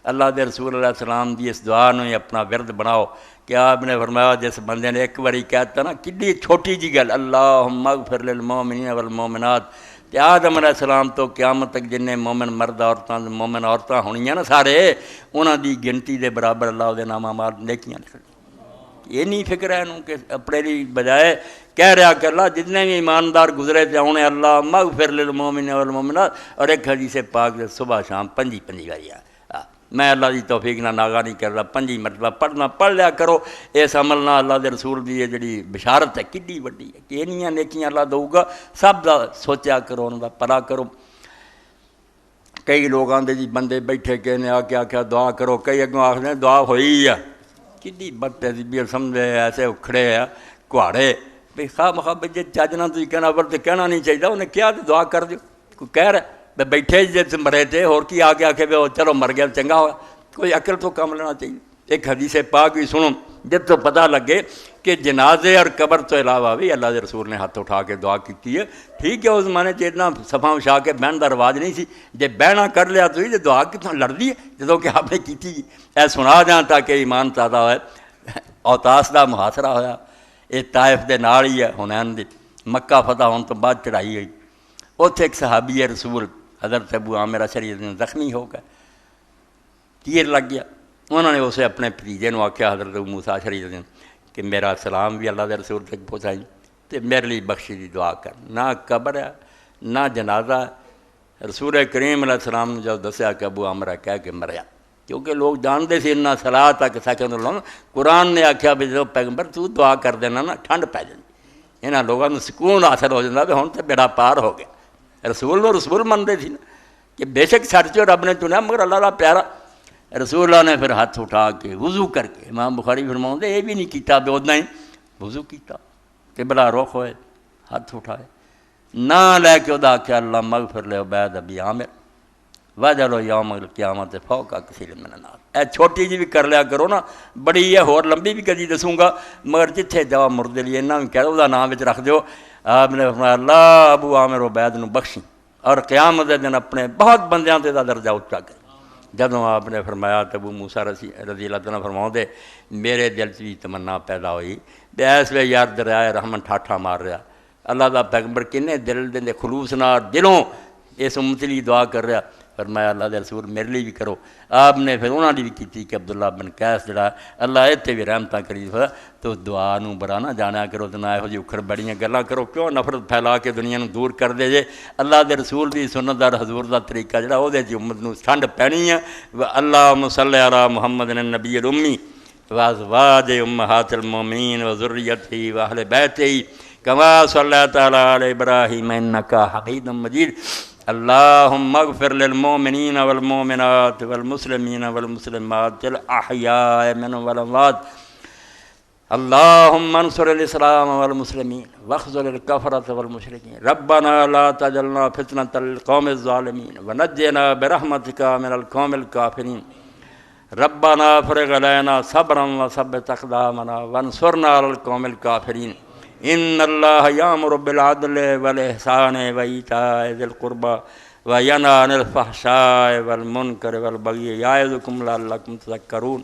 اللہ دے رسول علیہ السلام دی اس دعا نو اپنا ورد بناؤ کہ آپ نے فرمایا جس بندے نے ایک باری کہتا نا کڈی چھوٹی جی گل اللہم اغفر للمومنین والمومنات تے آدم علیہ السلام تو قیامت تک جن مومن مرد عورتاں مومن عورتاں ہونیاں نا سارے انہاں دی گنتی دے برابر اللہ دے نام آماد نیکیاں لکھ یہ نہیں فکر ہے انہوں کہ اپنے لی بجائے کہہ رہا کہ اللہ جتنے بھی ایماندار گزرے تھے انہیں اللہ مغفر للمومنین والمومنات اور ایک حدیث پاک دے صبح شام 5 باری میں اللہ دی توفیق نہ ناغا نہیں کرتا، 5 مرتبہ پڑھنا پڑھ لیا کرو، اس عمل نہ اللہ دے رسول دی یہ جڑی بشارت ہے کڈی وڈی ہے کہ انیاں نیکیاں اللہ دوں گا، سب دا سوچیا کرو، انہاں دا پلا کرو۔ کئی لوگ آندے جی بندے بیٹھے کہ نے آ کے آخیا دعا کرو، کئی اگوں آخر دعا ہوئی ہے، کڈی بد تہذیبی سمجھے ایسے اکھڑے ہے کہاڑے بھائی خواہ مخواہ جی چج نہ تھی کہنا پر تو کہنا نہیں چاہیے، انہیں کیا تو دعا کر دیو، کوئی کہہ رہا ہے بیٹھے جی مرے تھے اور کی آ کے آ کے چلو مر گیا چنگا ہوا، کوئی عقل تو کام لینا چاہیے۔ ایک حدیث پاک بھی سنو جب تو پتہ لگے کہ جنازے اور قبر تو علاوہ بھی اللہ کے رسول نے ہاتھ اٹھا کے دعا کی ہے۔ ٹھیک ہے اس زمانے اتنا صفا وچھا کے بہن کا رواج نہیں سی، جے بہنا کر لیا تو یہ دعا کتنا لڑتی ہے جدوں کہ آپ نے کی اے سنا جاں تاکہ ایمان تازہ ہوئے۔ اوتاس کا محاصرہ ہویا، یہ طائف دے نال ہی ہے حنین دی، مکہ فتح ہونے تو بعد چڑھائی ہوئی، اتنے ایک صحابی رسول حضرت ابو عامر اشعری زخمی ہو گئے، تیر لگ گیا، انہوں نے اسے اپنے بھتیجے نو آخیا حضرت ابو موسیٰ اشعری کہ میرا سلام بھی اللہ دے رسول تک پہنچائی تو میرے لیے بخشی دی دعا کر۔ نہ قبر ہے نہ جنازہ ہے، رسول کریم علیہ السلام نے جب دسیا کہ ابو عامر کہہ کے مریا، کیونکہ لوگ جانتے سے انہا صلاح تک سکند اللہ، قرآن نے آخیا بھی جو پیغمبر تو دعا کر دینا نا ٹھنڈ پی جاتی، انہاں لوگوں نے سکون حاصل ہو جاتا بھی ہوں تو بیڑا پار ہو گیا۔ رسول نو رسول منتے تھی نا کہ بے شک سچ جو رب نے چنیا مگر اللہ کا پیارا۔ رسول اللہ نے پھر ہاتھ اٹھا کے وضو کر کے، امام بخاری فرماؤں دے یہ بھی نہیں کیتا بے ادنا ہی وضو کیتا کہ بلا رخ ہوئے ہاتھ اٹھائے نہ لے کے ادا کہ اللہ مغفر لے عبید ابی عامر وجلو یوم القیامت فوق کثیر من الناس۔ اے چھوٹی جی بھی کر لیا کرو نا، بڑی ہے اور لمبی بھی کدی دسوں گا مگر جتھے جا مردے لیے انہاں بھی کہہ دو دا نام وچ رکھ دیو۔ آپ نے فرمایا اللہ ابو عامر عبید نو بخشی اور قیامت دے دن اپنے بہت بندیاں تے دا درجہ اونچا کرے۔ جدوں آپ نے فرمایا تو ابو موسیٰ رضی اللہ عنہ فرماؤں دے میرے دل سے بھی تمنا پیدا ہوئی بے اس وے یار دریائے رحمن ٹھاٹھا مار رہا، اللہ دا پیغمبر کنے دل دے خلوص نال دلوں اس امت لیے دعا کر رہا، فرمایا اللہ دے رسول میرے لیے بھی کرو۔ آپ نے پھر انہوں نے بھی کی کہ عبداللہ بن قیس جڑا اللہ اتنے بھی رحمتاں کری تو دعا نو برا نہ جانا کرو تو نہ یہو جی اکھڑ بڑیاں گلاں کرو، کیوں نفرت پھیلا کے دنیا نو دور کر دے جے۔ اللہ دے رسول دی سنت دار حضور دا طریقہ جڑا او دے جی امت نو ٹھنڈ پینی ہے۔ اللہم صلی علی محمد النبی الامی وازواج امہات المومنین وذریتہ واہل بیتہ کما صلیت علی ابراہیم انکا حمید مجید۔ اللہم اغفر للمؤمنین والمؤمنات والمسلمین والمسلمات الاحیاء منهم والاموات۔ اللہم انصر الاسلام والمسلمین واخذل الکفرۃ والمشرکین۔ ربنا لا تجعلنا فتنة للقوم الظالمین ونجنا برحمتک من القوم الکافرین۔ ربنا افرغ علینا صبرا وثبت اقدامنا وانصرنا علی القوم الکافرین۔ ان اللہ یامر بالعدل والاحسان وایتاء ذی القربى وینہی عن الفحشاء والمنکر والبغی یعظکم لعلکم تذکرون۔